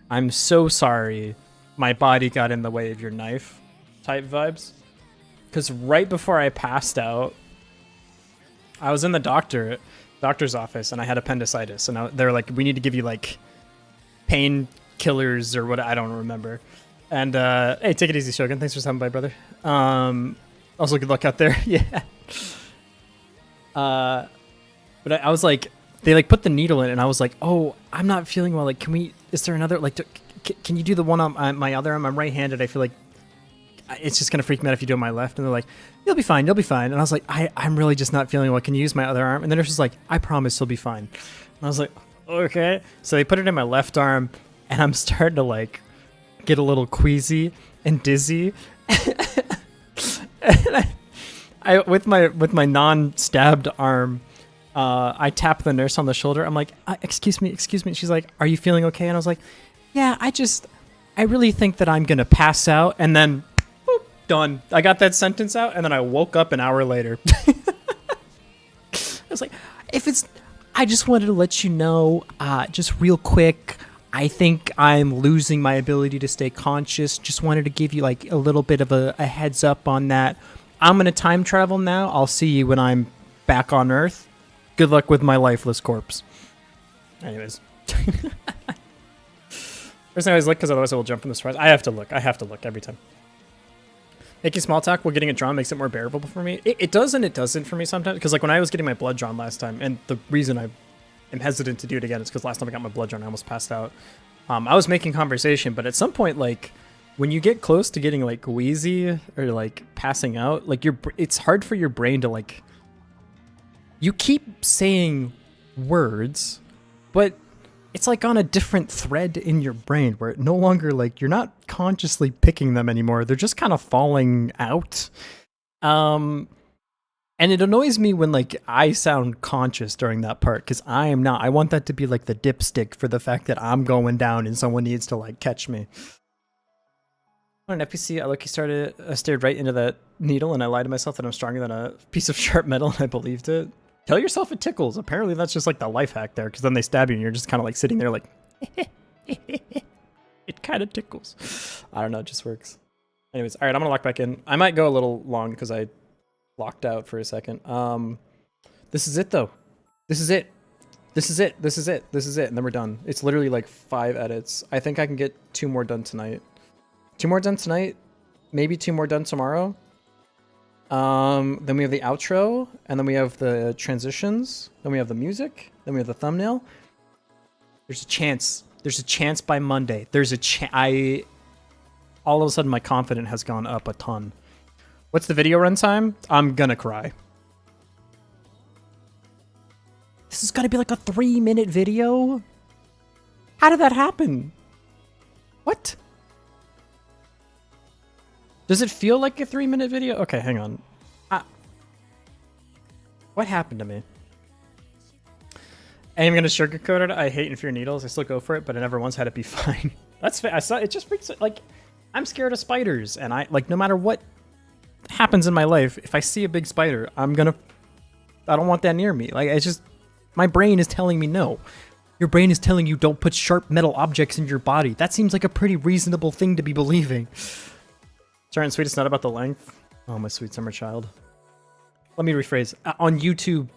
"I'm so sorry. my body got in the way of your knife type vibes. Because right before I passed out, I was in the doctor's office and I had appendicitis. And they were like, we need to give you like painkillers or what, I don't remember. And hey, take it easy, Shogun. Thanks for stopping by, brother. Also, good luck out there. Yeah. But I was like, they like put the needle in, and I was like, oh, I'm not feeling well. Like, is there another, like, can you do the one on my other arm? I'm right-handed. I feel like it's just going to freak me out if you do it on my left. And they're like, you'll be fine. You'll be fine. And I was like, I'm really just not feeling well. Can you use my other arm? And then it's just like, I promise you'll be fine. And I was like, okay. So they put it in my left arm, and I'm starting to like get a little queasy and dizzy. And I with my non-stabbed arm, I tap the nurse on the shoulder. I'm like, excuse me. She's like, are you feeling okay? And I was like, yeah, I really think that I'm going to pass out. And then, boop, done. I got that sentence out, and then I woke up an hour later. I was like, I just wanted to let you know, just real quick, I think I'm losing my ability to stay conscious. Just wanted to give you like a little bit of a heads up on that. I'm going to time travel now. I'll see you when I'm back on Earth. Good luck with my lifeless corpse. Anyways. First I always look, because otherwise I will jump from the surprise. I have to look every time. Making small talk while getting it drawn makes it more bearable for me. It does and it doesn't for me sometimes. Because like when I was getting my blood drawn last time, and the reason I am hesitant to do it again is because last time I got my blood drawn, I almost passed out. I was making conversation, but at some point, like, when you get close to getting like wheezy or like passing out, like it's hard for your brain to like, you keep saying words, but it's like on a different thread in your brain where it no longer like, you're not consciously picking them anymore. They're just kind of falling out. And it annoys me when like I sound conscious during that part, because I am not. I want that to be like the dipstick for the fact that I'm going down and someone needs to like catch me. On an FPC, I stared right into that needle, and I lied to myself that I'm stronger than a piece of sharp metal, and I believed it. Tell yourself it tickles. Apparently that's just like the life hack there, because then they stab you and you're just kind of like sitting there like, it kind of tickles. I don't know, it just works. Anyways, all right, I'm going to lock back in. I might go a little long because I locked out for a second. This is it, though. This is it. And then we're done. It's literally like 5 edits. I think I can get 2 more done tonight. 2 more done tonight, maybe 2 more done tomorrow. Then we have the outro, and then we have the transitions, then we have the music, then we have the thumbnail. There's a chance by Monday. All of a sudden my confidence has gone up a ton. What's the video runtime? I'm gonna cry. This is gonna be like a 3-minute video? How did that happen? What? Does it feel like a 3-minute video? Okay, hang on. What happened to me? I am gonna sugarcoat it. I hate and fear needles. I still go for it, but I never once had it be fine. That's fair. I saw it. Just freaks. Like, I'm scared of spiders, and I like no matter what happens in my life, if I see a big spider, I don't want that near me. Like, it's just my brain is telling me no. Your brain is telling you don't put sharp metal objects in your body. That seems like a pretty reasonable thing to be believing. Sorry, and sweet, it's not about the length. Oh, my sweet summer child. Let me rephrase. On YouTube,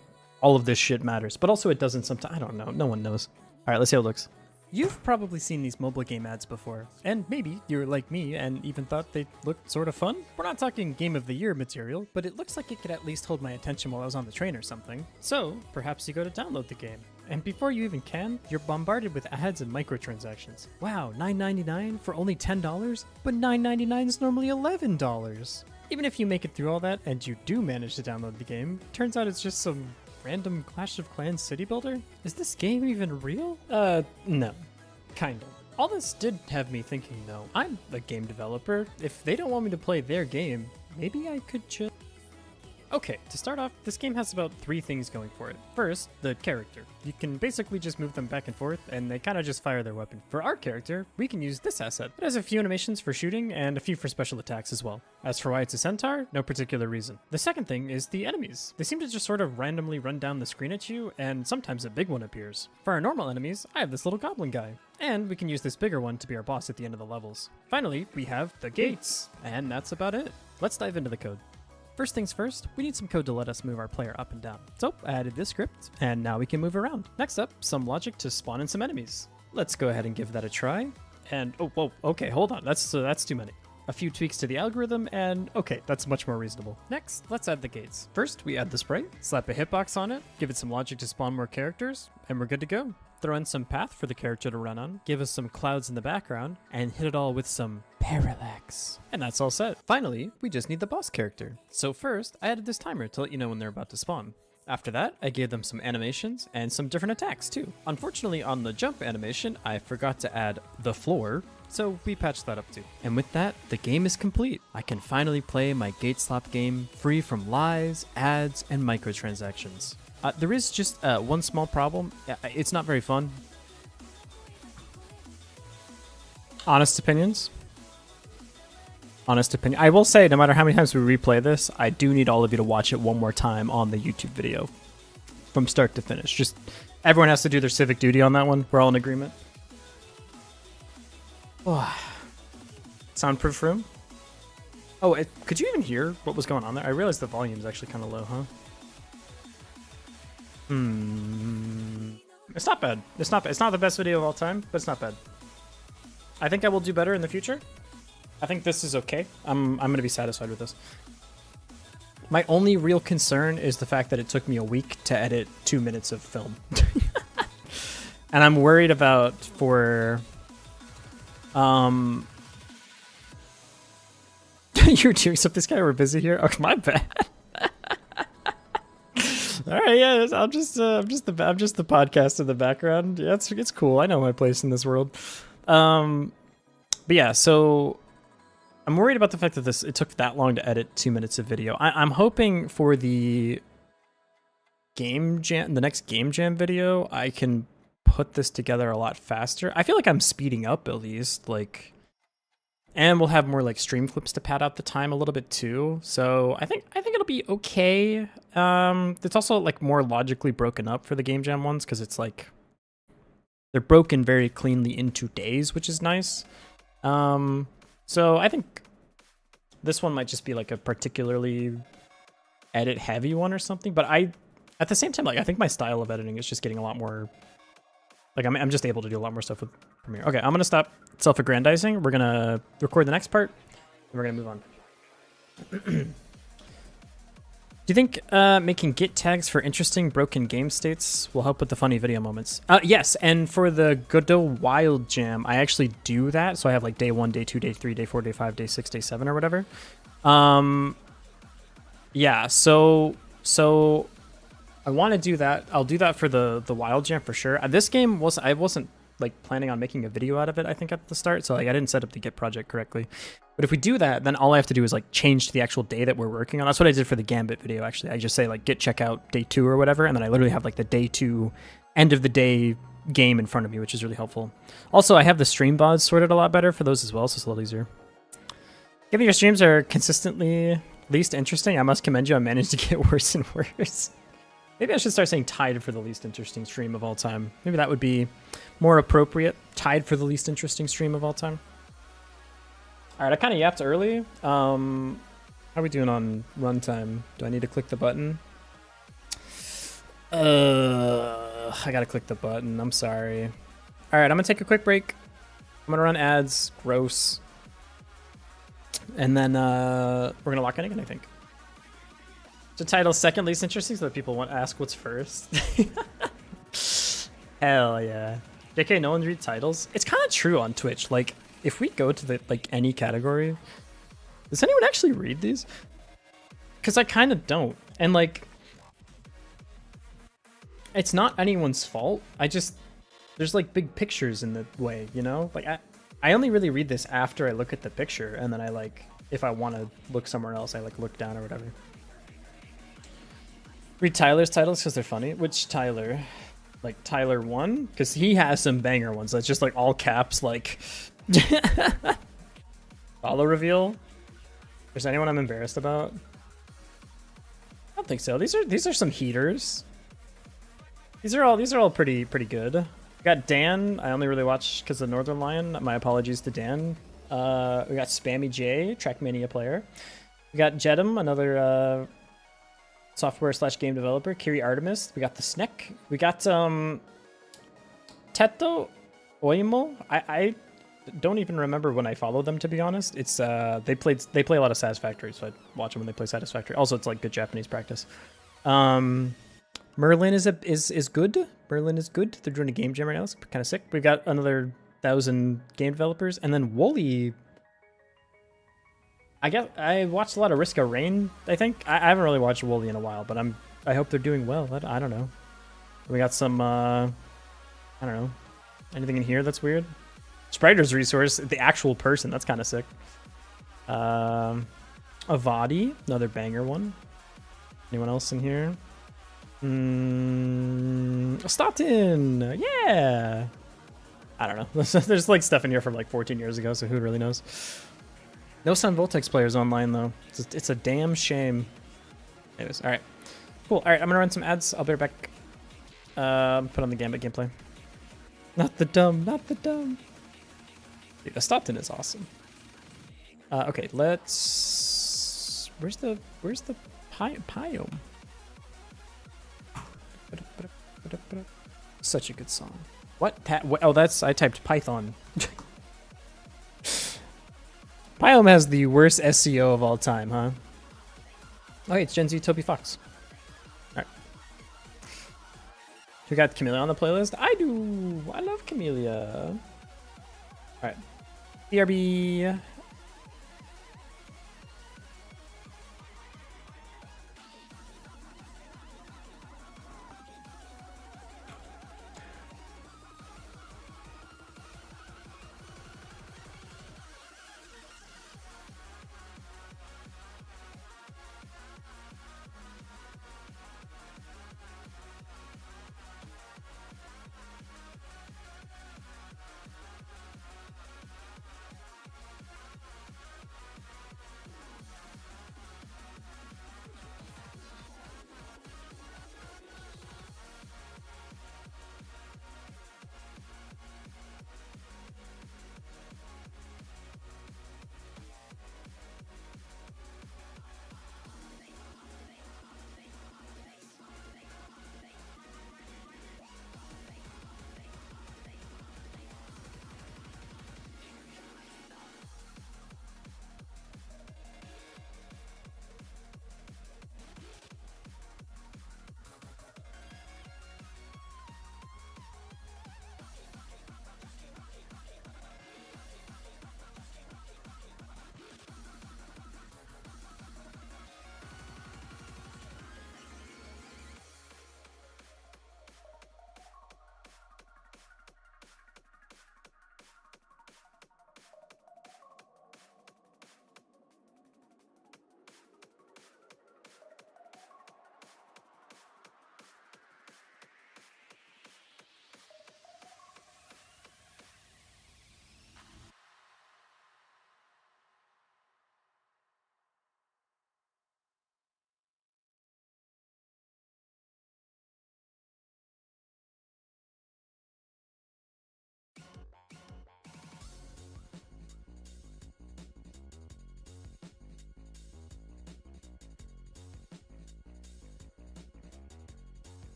all of this shit matters, but also it doesn't sometimes. I don't know. No one knows. All right, let's see how it looks. You've probably seen these mobile game ads before, and maybe you're like me and even thought they looked sort of fun. We're not talking Game of the Year material, but it looks like it could at least hold my attention while I was on the train or something. So, perhaps you go to download the game. And before you even can, you're bombarded with ads and microtransactions. Wow, $9.99 for only $10? But $9.99 is normally $11. Even if you make it through all that and you do manage to download the game, turns out it's just some random Clash of Clans city builder? Is this game even real? No. Kind of. All this did have me thinking though, I'm a game developer. If they don't want me to play their game, maybe I could just... Okay, to start off, this game has about 3 things going for it. First, the character. You can basically just move them back and forth, and they kind of just fire their weapon. For our character, we can use this asset. It has a few animations for shooting, and a few for special attacks as well. As for why it's a centaur, no particular reason. The second thing is the enemies. They seem to just sort of randomly run down the screen at you, and sometimes a big one appears. For our normal enemies, I have this little goblin guy. And we can use this bigger one to be our boss at the end of the levels. Finally, we have the gates. And that's about it. Let's dive into the code. First things first, we need some code to let us move our player up and down. So I added this script, and now we can move around. Next up, some logic to spawn in some enemies. Let's go ahead and give that a try. And oh, whoa, okay, hold on, that's too many. A few tweaks to the algorithm, and okay, that's much more reasonable. Next, let's add the gates. First, we add the sprite, slap a hitbox on it, give it some logic to spawn more characters, and we're good to go. Throw in some path for the character to run on, give us some clouds in the background, and hit it all with some parallax. And that's all set. Finally, we just need the boss character. So first, I added this timer to let you know when they're about to spawn. After that, I gave them some animations and some different attacks too. Unfortunately, on the jump animation, I forgot to add the floor, so we patched that up too. And with that, the game is complete. I can finally play my gate slap game free from lies, ads, and microtransactions. There is just one small problem. It's not very fun. Honest opinions. Honest opinion. I will say, no matter how many times we replay this, I do need all of you to watch it one more time on the YouTube video. From start to finish. Just everyone has to do their civic duty on that one. We're all in agreement. Oh. Soundproof room? Oh, could you even hear what was going on there? I realized the volume is actually kind of low, huh? It's not bad. It's not the best video of all time, but it's not bad. I think I will do better in the future. I think this is okay. I'm gonna be satisfied with this. My only real concern is the fact that it took me a week to edit 2 minutes of film. And I'm worried about for you're doing something, this guy, we're busy here. Oh, my bad. All right, yeah, I'm just the podcast in the background. Yeah, it's cool. I know my place in this world. But yeah, so I'm worried about the fact that it took that long to edit 2 minutes of video. I'm hoping for the next game jam video, I can put this together a lot faster. I feel like I'm speeding up at least, like. And we'll have more like stream clips to pad out the time a little bit too. So I think it'll be okay. It's also like more logically broken up for the Game Jam ones because it's like they're broken very cleanly into days, which is nice. So I think this one might just be like a particularly edit heavy one or something. But at the same time, like I think my style of editing is just getting a lot more. Like I'm just able to do a lot more stuff with Premiere. Okay, I'm gonna stop self-aggrandizing. We're gonna record the next part, and we're gonna move on. Do you think making git tags for interesting broken game states will help with the funny video moments? Yes, and for the Godot Wild Jam, I actually do that. So I have like day 1, day 2, day 3, day 4, day 5, day 6, day 7, or whatever. Yeah, so I want to do that. I'll do that for the Wild Jam for sure. This game I wasn't like planning on making a video out of it, I think, at the start, so like I didn't set up the Git project correctly. But if we do that, then all I have to do is like change to the actual day that we're working on. That's what I did for the Gambit video, actually. I just say like git checkout day 2 or whatever, and then I literally have like the day 2 end of the day game in front of me, which is really helpful. Also, I have the stream VODs sorted a lot better for those as well, so it's a little easier. Given your streams are consistently least interesting, I must commend you on managing to get worse and worse. Maybe I should start saying tied for the least interesting stream of all time. Maybe that would be more appropriate. Tied for the least interesting stream of all time. All right, I kind of yapped early. How are we doing on runtime? Do I need to click the button? I gotta click the button. I'm sorry. All right, I'm gonna take a quick break. I'm gonna run ads. Gross. And then we're gonna lock in again, I think. The title second least interesting so that people won't ask what's first. Hell yeah. JK, no one reads titles. It's kind of true on Twitch. Like, if we go to the any category, does anyone actually read these? Because I kind of don't. And like, it's not anyone's fault. There's like big pictures in the way, you know? Like I only really read this after I look at the picture, and then I like, if I want to look somewhere else, I like look down or whatever. Read Tyler's titles because they're funny. Which Tyler? Like Tyler 1? Because he has some banger ones. That's just like all caps, like follow reveal. Is anyone I'm embarrassed about? I don't think so. These are some heaters. These are all pretty good. We got Dan. I only really watch because of Northern Lion. My apologies to Dan. We got Spammy J, Trackmania player. We got Jedum, another software / game developer. Kiri Artemis. We got the Sneck. We got Teto Oimo. I don't even remember when I followed them, to be honest. It's they play a lot of Satisfactory, so I watch them when they play Satisfactory. Also, it's like good Japanese practice. Merlin is good. Merlin is good. They're doing a game jam right now. It's kind of sick. We've got another 1,000 game developers, and then Wooly. I guess I watched a lot of Riska Rain. I think I haven't really watched Wooly in a while, but I hope they're doing well. I don't know. We got some I don't know. Anything in here that's weird? Spriter's resource, the actual person. That's kind of sick. Avadi, another banger one. Anyone else in here? Stockton, yeah. I don't know. There's like stuff in here from like 14 years ago, so who really knows? No Sun Voltex players online though. It's a damn shame. Anyways, all right, cool. All right, I'm gonna run some ads. I'll be right back. Put on the Gambit gameplay. Not the dumb. Dude, the Stockton is awesome. Okay, let's. Where's the Pyome? Such a good song. What? Oh, that's I typed Python. Pyome has the worst SEO of all time, huh? Oh, hey, it's Gen Z Toby Fox. All right. We got Camellia on the playlist. I do. I love Camellia. All right. BRB.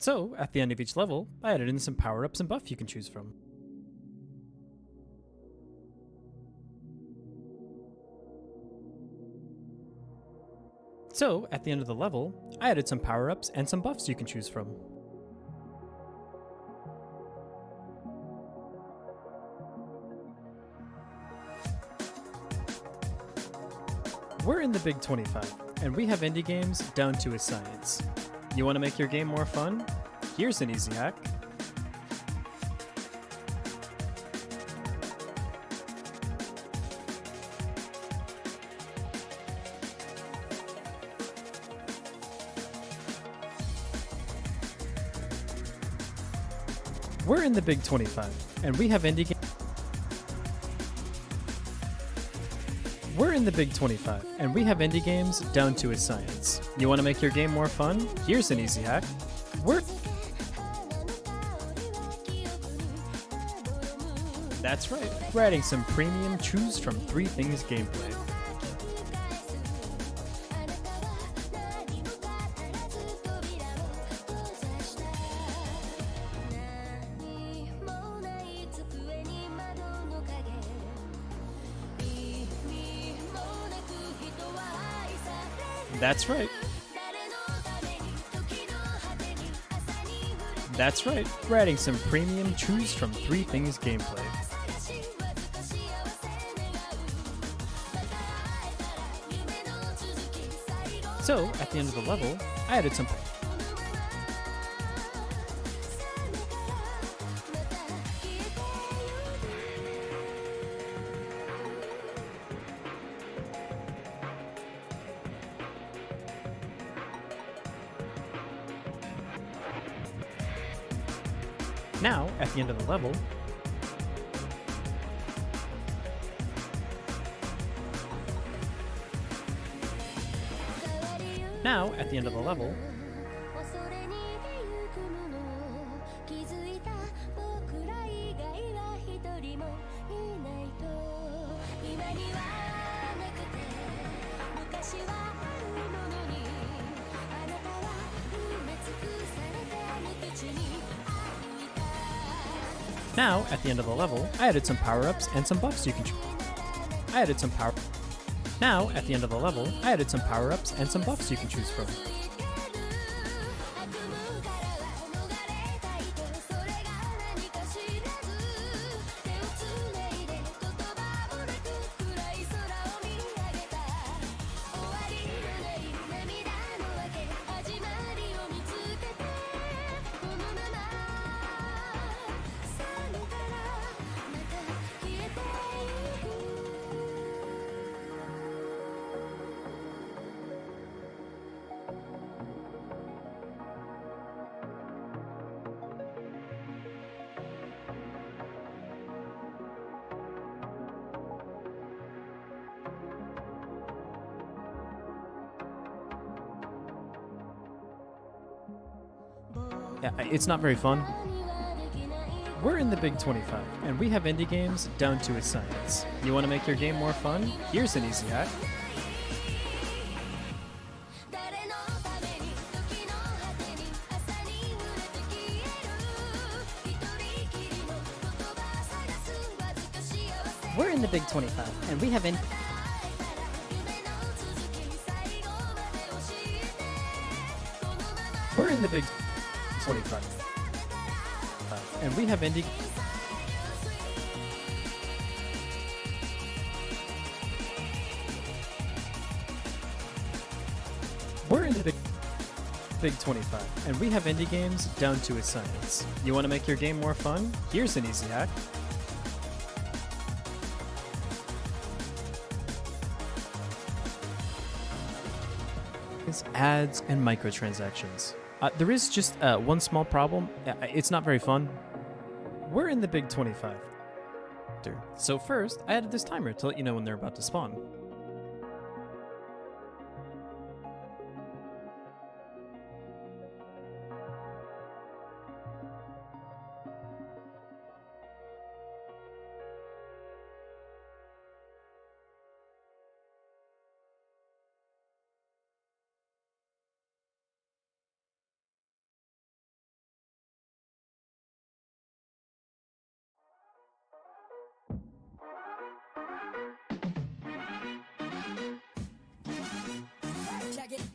So, at the end of each level, I added in some power-ups and buffs you can choose from. So, at the end of the level, I added some power-ups and some buffs you can choose from. We're in the Big 25, and we have indie games down to a science. You want to make your game more fun? Here's an easy hack. We're in the Big 25, and we have indie games. We're in the Big 25, and we have indie games down to a science. You want to make your game more fun? Here's an easy hack. That's right, we're adding some premium choose from 3 things gameplay. That's right. That's right, we're adding some premium choose from 3 things gameplay. So, at the end of the level, I added some. Now, at the end of the level, I added some power-ups and some buffs you can choose. Now, at the end of the level, I added some power-ups and some buffs you can choose from. Yeah, it's not very fun. We're in the Big 25, and we have indie games down to a science. You want to make your game more fun? Here's an easy hack. We're in the Big 25, and we have We're in the Big 25, and we have indie. We're in the Big 25, and we have indie games down to a science. You want to make your game more fun? Here's an easy hack. Ads and microtransactions. There is just one small problem. It's not very fun. We're in the Big 25. So first, I added this timer to let you know when they're about to spawn.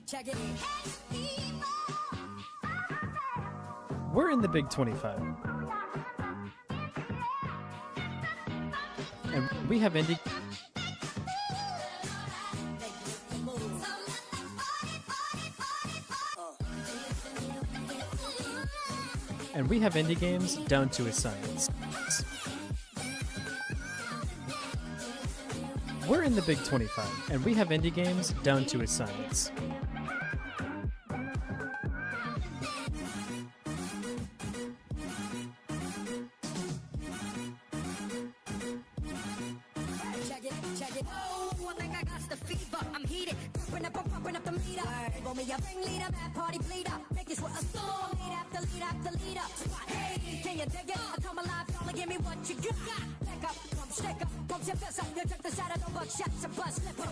check it. We're in the Big 25. And we have indie. And we have indie games down to a science. We're in the Big 25, and we have indie games down to a science. Check it. Oh, I think I got the fever. I'm heated. Pumping up the meter. Roll me a ringleader, mad party bleeder. Make this what a storm. Lead after leader. Hey, can you dig it? I come alive, y'all, give me what you got. Back up, come stick up, pump your fist up. You took the side of the buck, shots and bust, slip up.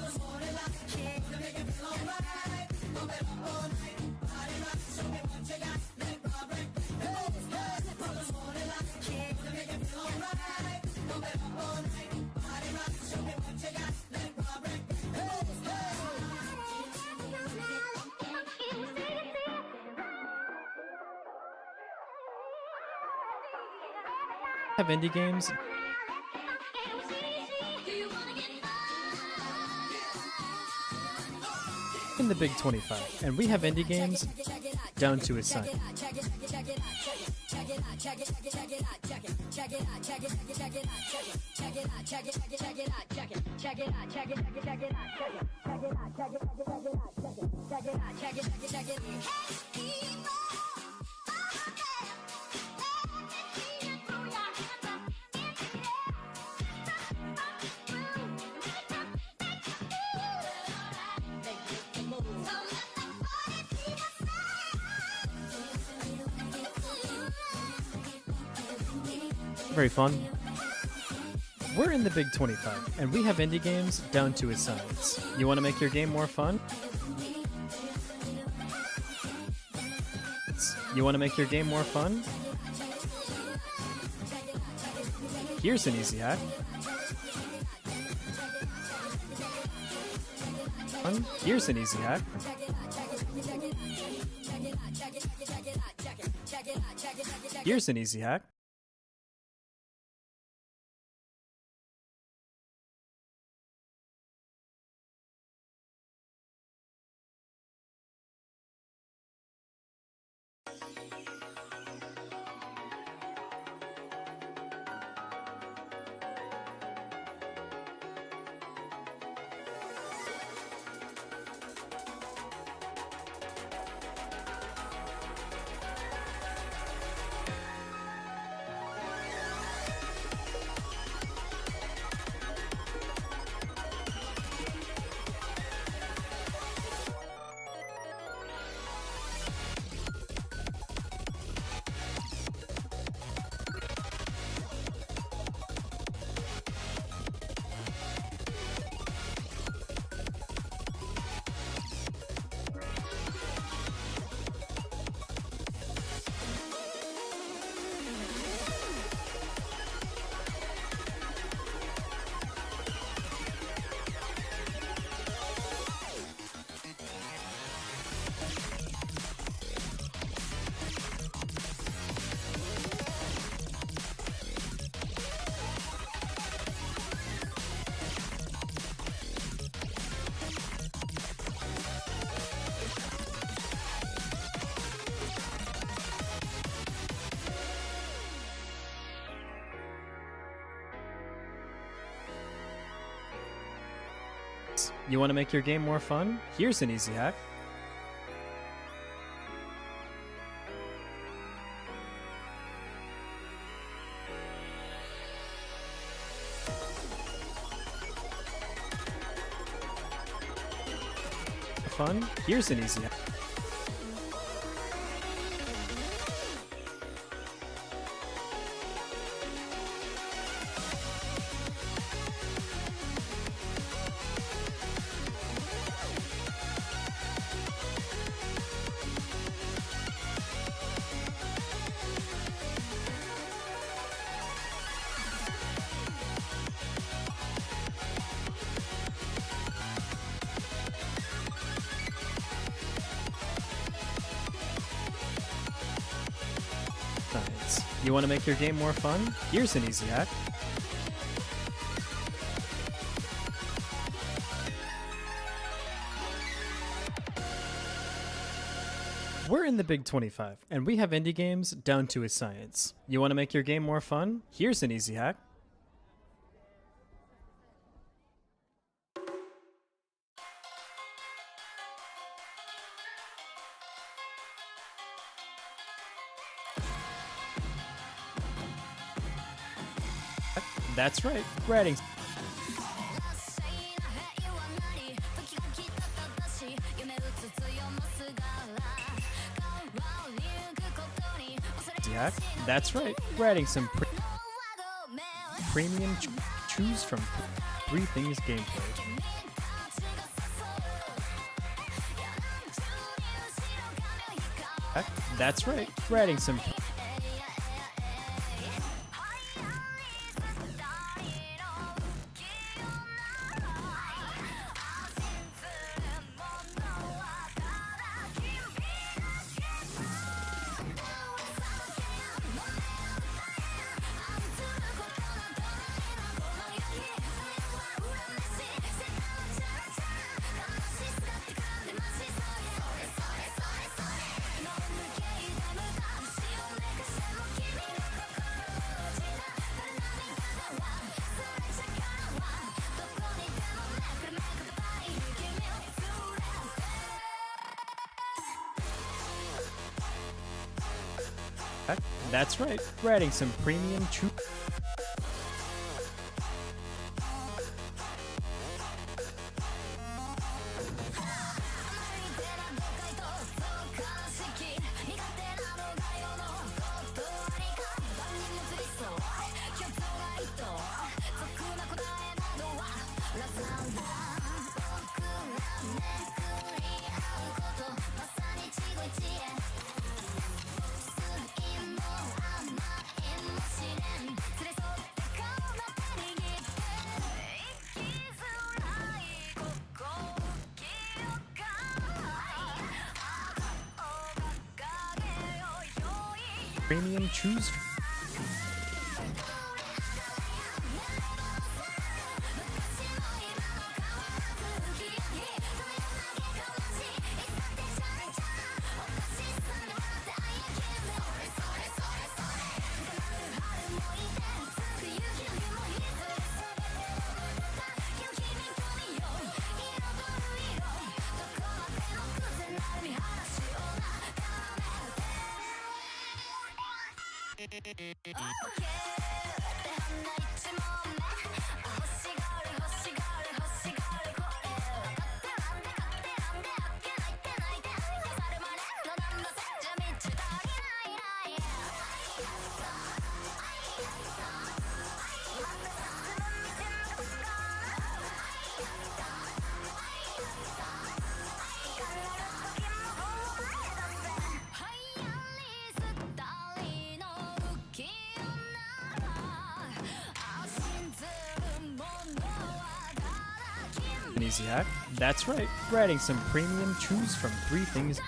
Have indie games. In the Big 25, and we have indie games down to a science. Very fun. We're in the Big 25, and we have indie games down to a science. You want to make your game more fun? You want to make your game more fun? Here's an easy hack. Here's an easy hack. Here's an easy hack. You want to make your game more fun? Here's an easy hack. Fun? Here's an easy hack. You want to make your game more fun? Here's an easy hack. We're in the Big 25, and we have indie games down to a science. You want to make your game more fun? Here's an easy hack. That's right, writing. That's right, writing some premium choose from 3 things gameplay. That's right, writing some That's right, writing some premium choose. Premium choose. An easy hack. That's right, writing some premium choose from 3 things.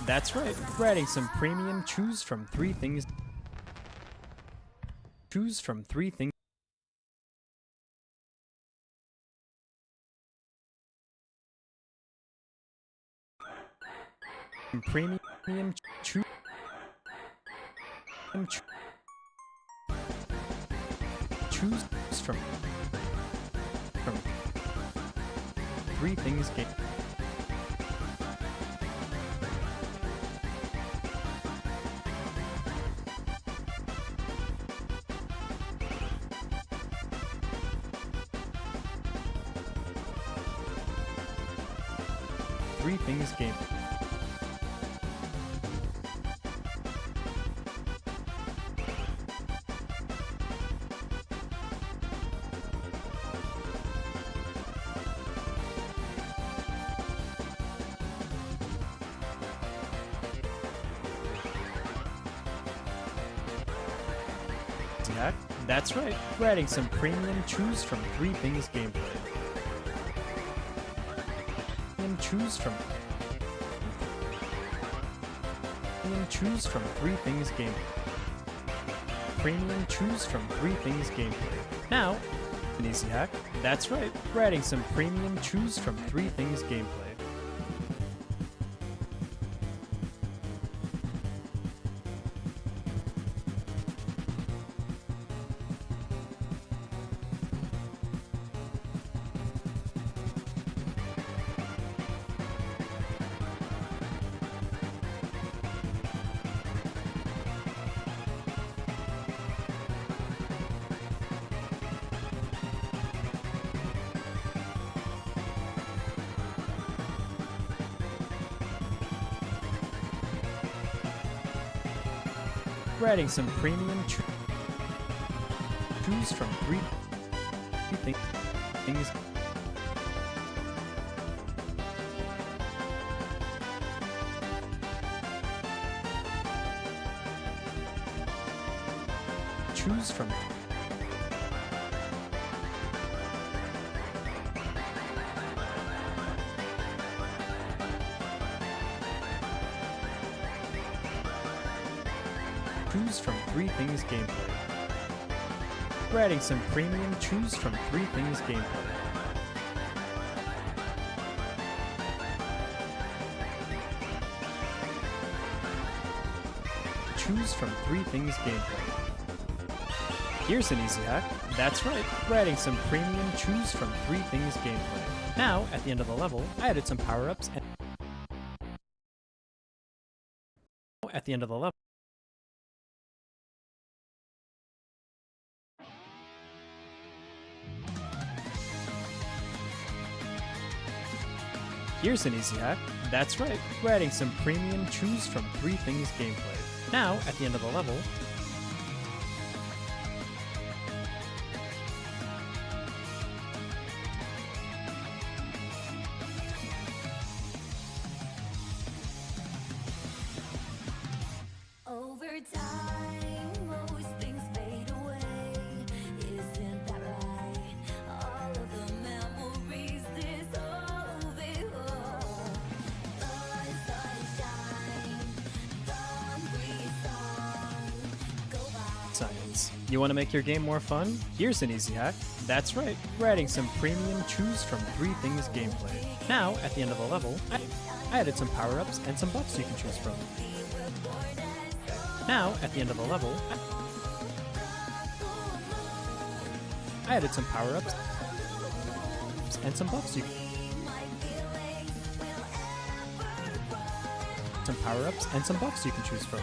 That's right, writing some premium choose from 3 things. Choose from 3 things. Premium choose from Three Things Game. Three Things Game. Yeah, that's right. We're adding some premium choose from Three Things gameplay. Premium choose from Three Things gameplay. Premium choose from Three Things gameplay. Now, an easy hack. That's right. We're adding some premium choose from Three Things gameplay. We're adding some premium choose from Three Things. Choose from Choose from Three Things gameplay. We're adding some premium choose from Three Things gameplay. Choose from Three Things gameplay. Here's an easy hack. That's right. We're adding some premium choose from Three Things gameplay. Now, at the end of the level, I added some power-ups and at the end of the level. Here's an easy hack. That's right. We're adding some premium choose from Three Things gameplay. Now, at the end of the level, Over time, most things fade away. Isn't that right? All of the memories dissolve. The sunshine, the breeze song go by. science. You want to make your game more fun? Here's an easy hack. That's right. We're adding some premium choose from Three Things gameplay. Now, at the end of the level, I added some power-ups and some buffs you can choose from. Now, at the end of the level, I added some power-ups and some buffs you can choose from.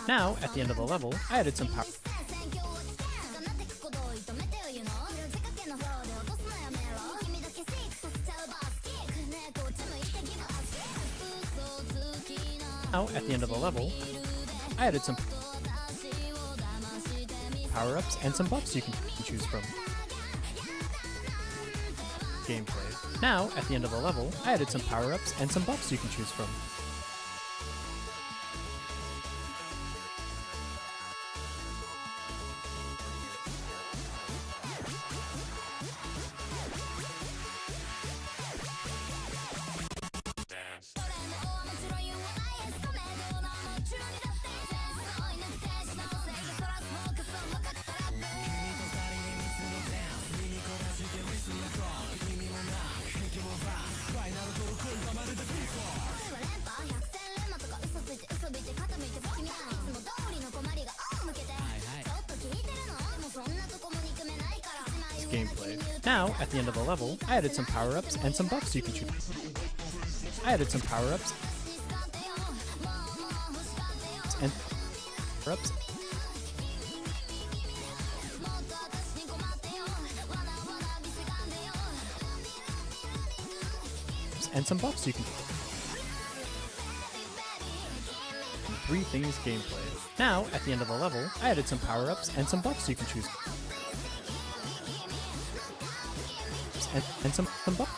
Now, at the end of the level, I added some power. Now, at the end of the level, I added some power-ups and some buffs you can choose from. Gameplay. Now, at the end of the level, I added some power-ups and some buffs you can choose from. Gameplay. Now, at the end of the level, I added some power-ups and some buffs you can choose. I added some power-ups and power-ups and some buffs you can choose. 3 things gameplay. Now, at the end of the level, I added some power-ups and some buffs you can choose. And some buffs.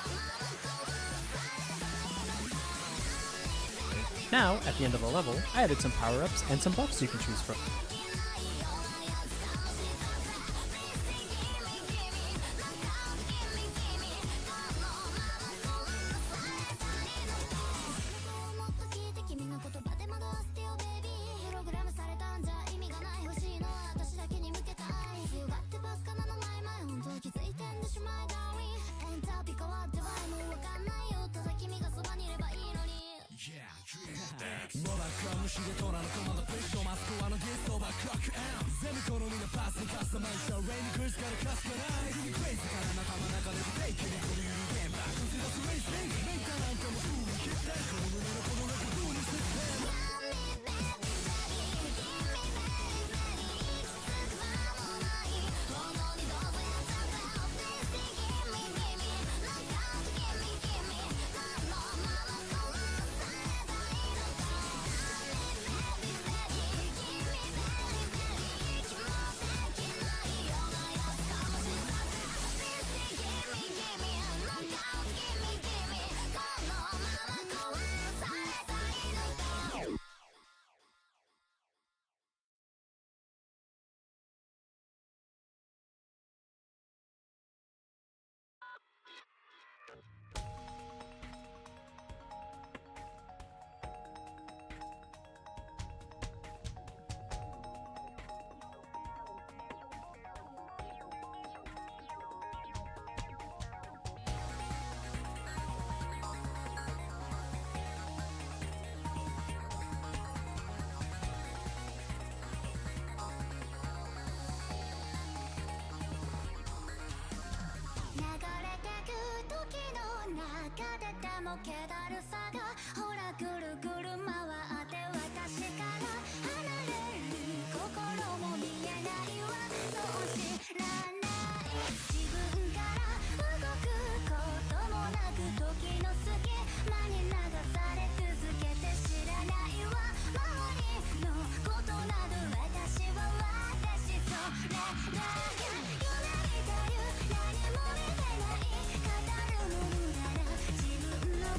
Now, at the end of the level, I added some power-ups and some buffs you can choose from.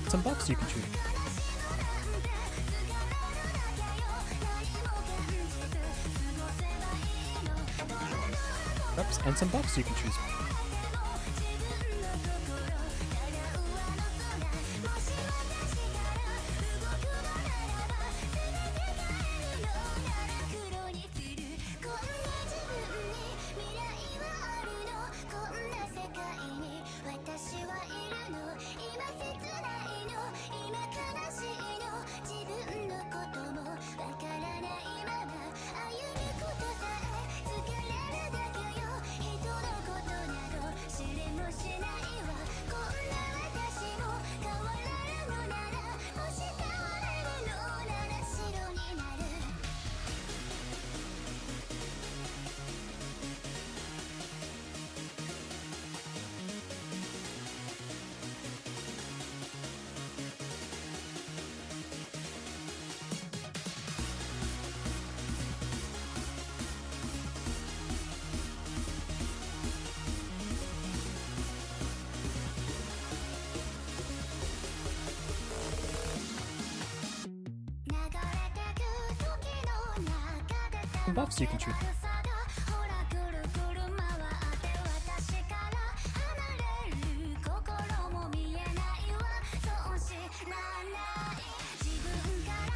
Some buffs you can choose. And some buffs you can choose. Some buffs you can choose from.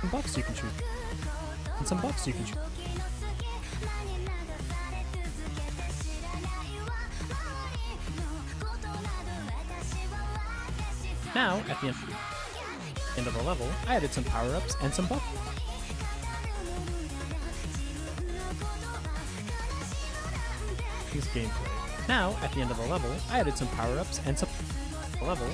Some buffs you can choose. And some buffs you can choose. Now, at the end of the level, I added some power-ups and some buffs. Gameplay. Now, at the end of the level, I added some power-ups and some level.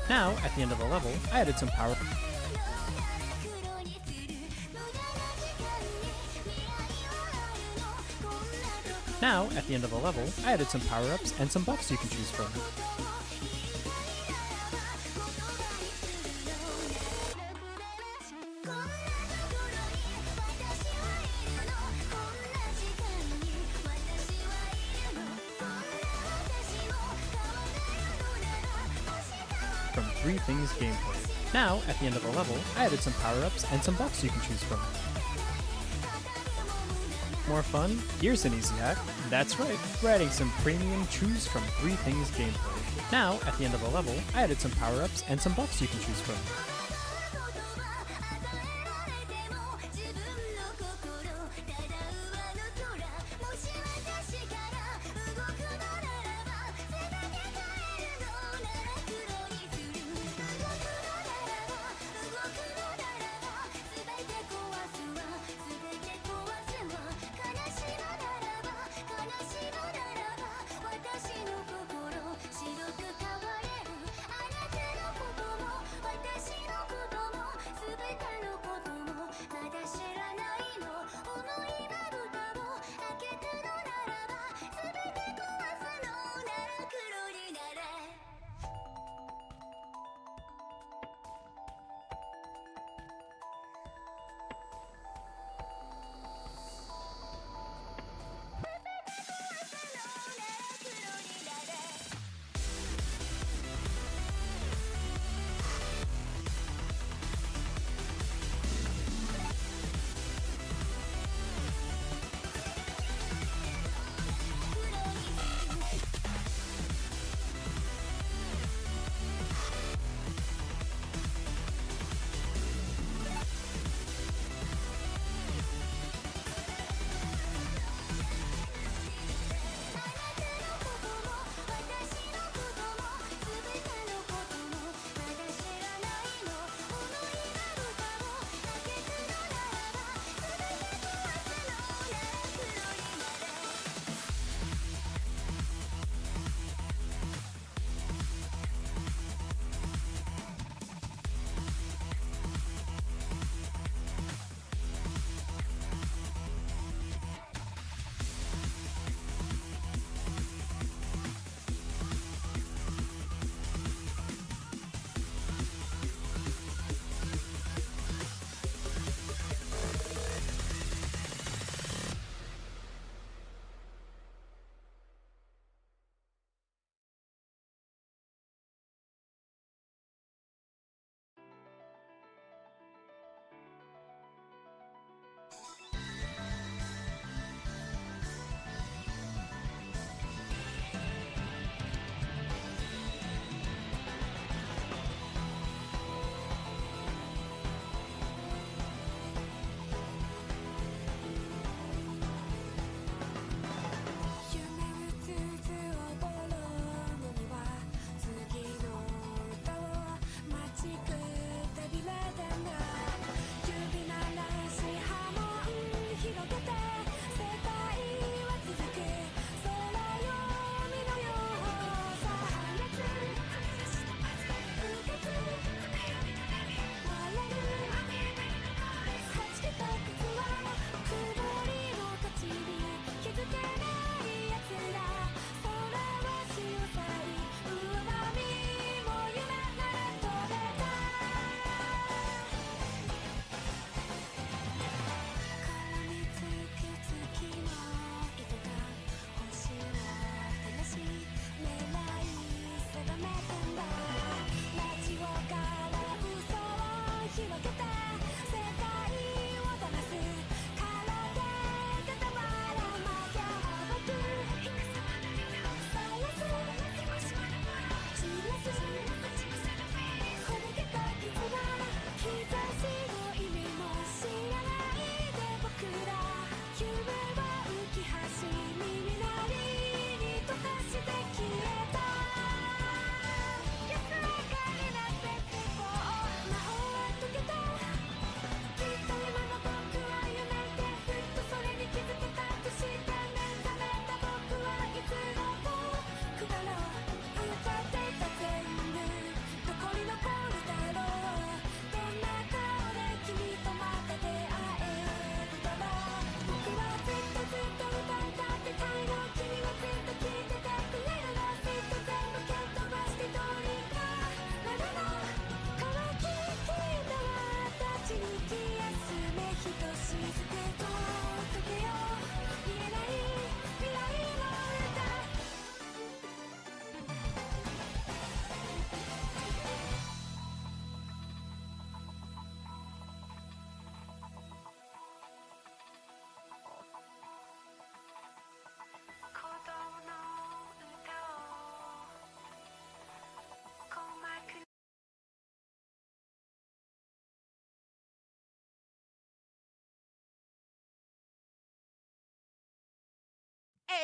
Now, at the end of the level, I added some power. Now, at the end of the level, I added some power-ups and some buffs you can choose from. From 3 Things gameplay. Now, at the end of the level, I added some power-ups and some buffs you can choose from. More fun? Here's an easy hack. That's right, we're adding some premium Choose from 3 Things gameplay. Now, at the end of the level, I added some power-ups and some buffs you can choose from.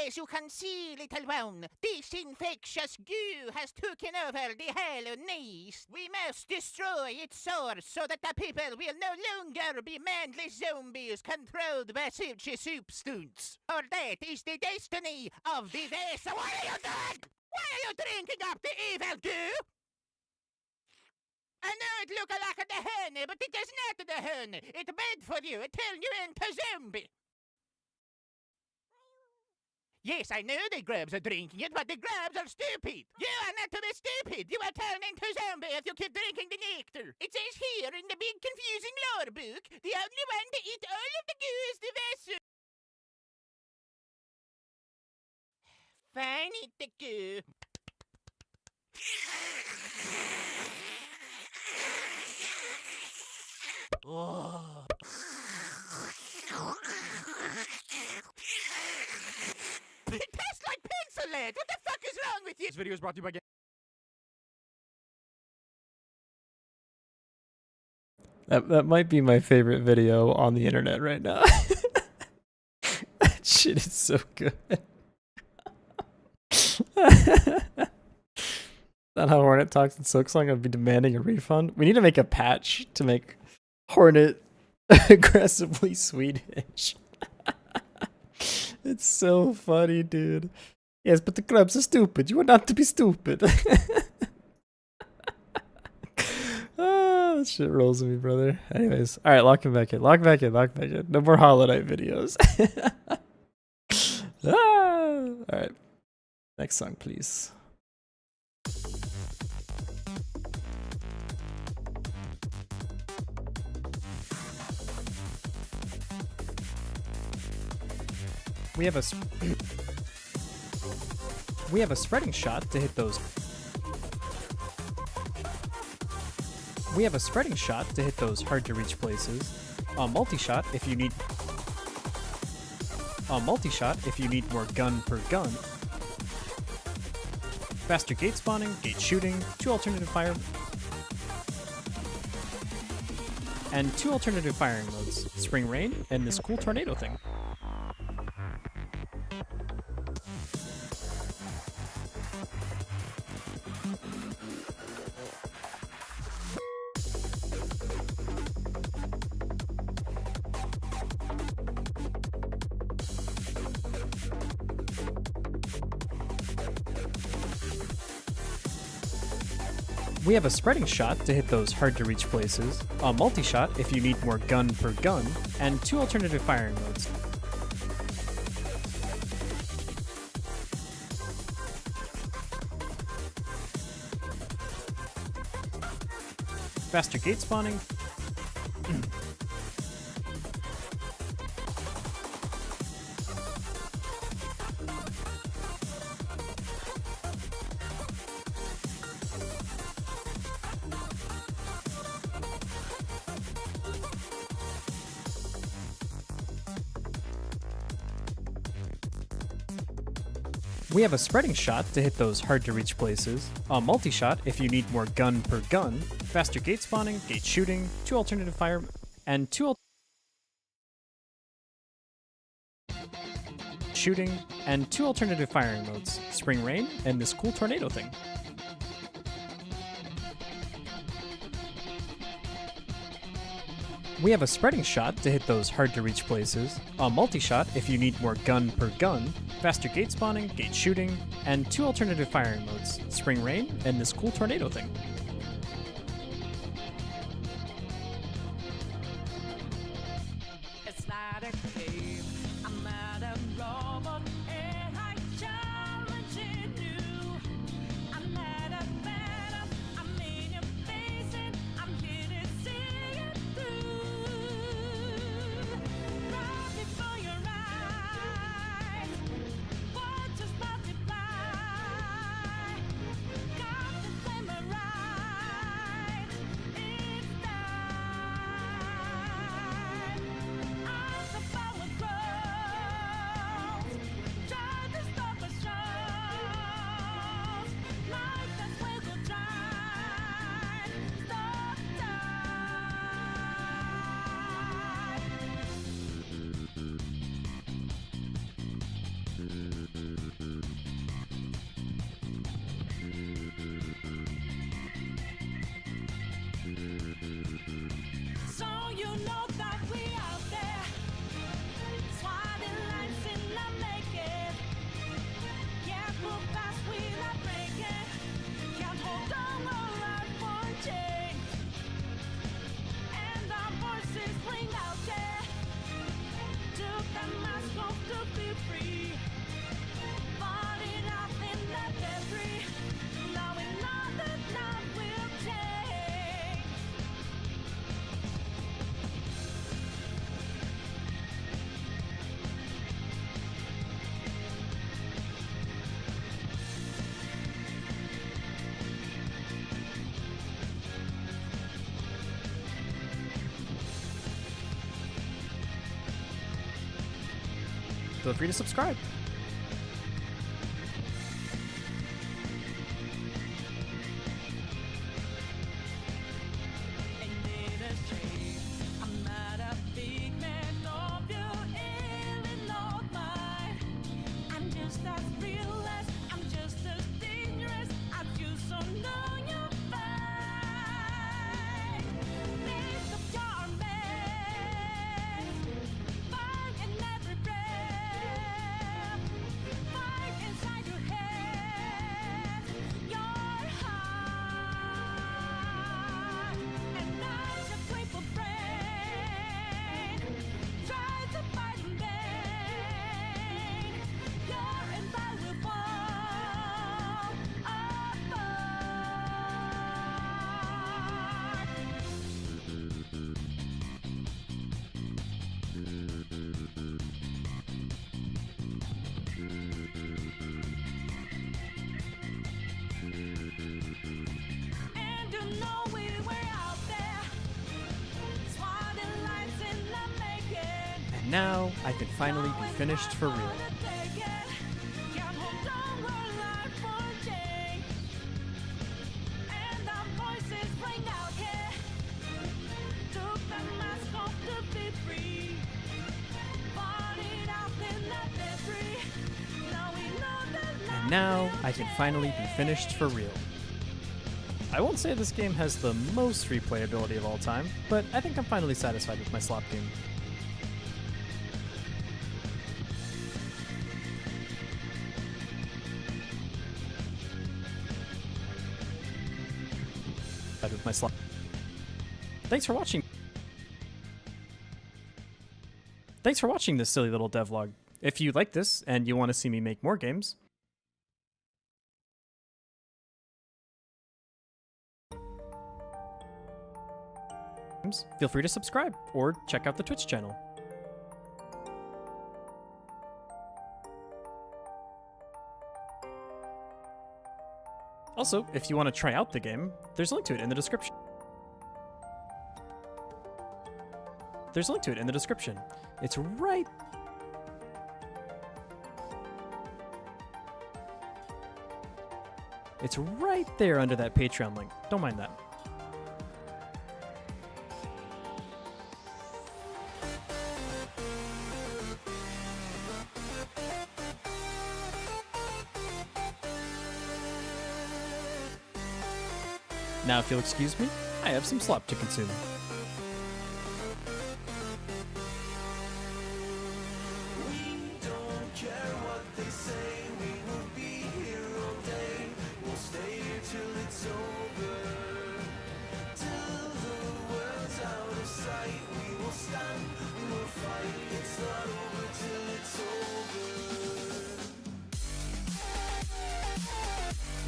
As you can see, little one, this infectious goo has taken over the Hollow East. We must destroy its source so that the people will no longer be mindless zombies controlled by such a substance. For that is the destiny of the vessel. What are you doing? Why are you drinking up the evil goo? I know it looks like the honey, but it is not the honey. It's bad for you. It turns you into zombie. Yes, I know the grubs are drinking it, but the grubs are stupid. You are not to be stupid. You are turned into zombie if you keep drinking the nectar. It says here in the big confusing lore book, the only one to eat all of the goo is the vessel. Fine, eat the goo. Oh. It tastes like pencil lead. What the fuck is wrong with you? This video is brought to you by That might be my favorite video on the internet right now. That shit is so good. Not how Hornet talks in Silksong. I'd be demanding a refund. We need to make a patch to make Hornet aggressively Swedish. It's so funny, dude. Yes, but the clubs are stupid. You are not to be stupid. That shit rolls with me, brother. Anyways, alright, lock him back in. Lock back in, lock back in. No more Hollow Knight videos. Alright. Next song, please. We have a spreading shot to hit those. We have a spreading shot to hit those hard to reach places. A multi-shot if you need. A multi-shot if you need more gun per gun. Faster gate spawning, gate shooting, 2 alternative fire. And 2 alternative firing modes, Spring Rain and this cool tornado thing. We have a spreading shot to hit those hard to reach places, a multi-shot if you need more gun per gun, and 2 alternative firing modes. Faster gate spawning. We have a spreading shot to hit those hard to reach places, a multi-shot if you need more gun per gun, faster gate spawning, gate shooting, 2 alternative fire, and 2 shooting, and 2 alternative firing modes, Spring Rain and this cool tornado thing. We have a spreading shot to hit those hard to reach places, a multi-shot if you need more gun per gun, faster gate spawning, gate shooting, and 2 alternative firing modes, Spring Rain and this cool tornado thing. It's not a game, I'm not a robot, and I'm challenging you. I'm not a phantom, I'm in your face, and I'm here to see it through. Right before your eyes, what just multiply? Got the glimmer right, it's time. As the power grows, feel free to subscribe. I'm not a big man of you, even not mine. I'm just as real as, I'm just as dangerous as you, so know you're fine. Think of your man, fight in every breath, fight inside your head, your heart, and not a grateful brain. Try to fight in vain. You're invaluable. Apart. And you know we were out there, swatting lights in the making. And now I can finally be finished for real. And now I can finally be finished for real. I won't say this game has the most replayability of all time, but I think I'm finally satisfied with my slop game. With my slop. Thanks for watching. Thanks for watching this silly little devlog. If you like this and you want to see me make more games, feel free to subscribe or check out the Twitch channel. Also, if you want to try out the game, there's a link to it in the description. There's a link to it in the description. It's right. It's right there under that Patreon link. Don't mind that. Now, if you'll excuse me, I have some slop to consume.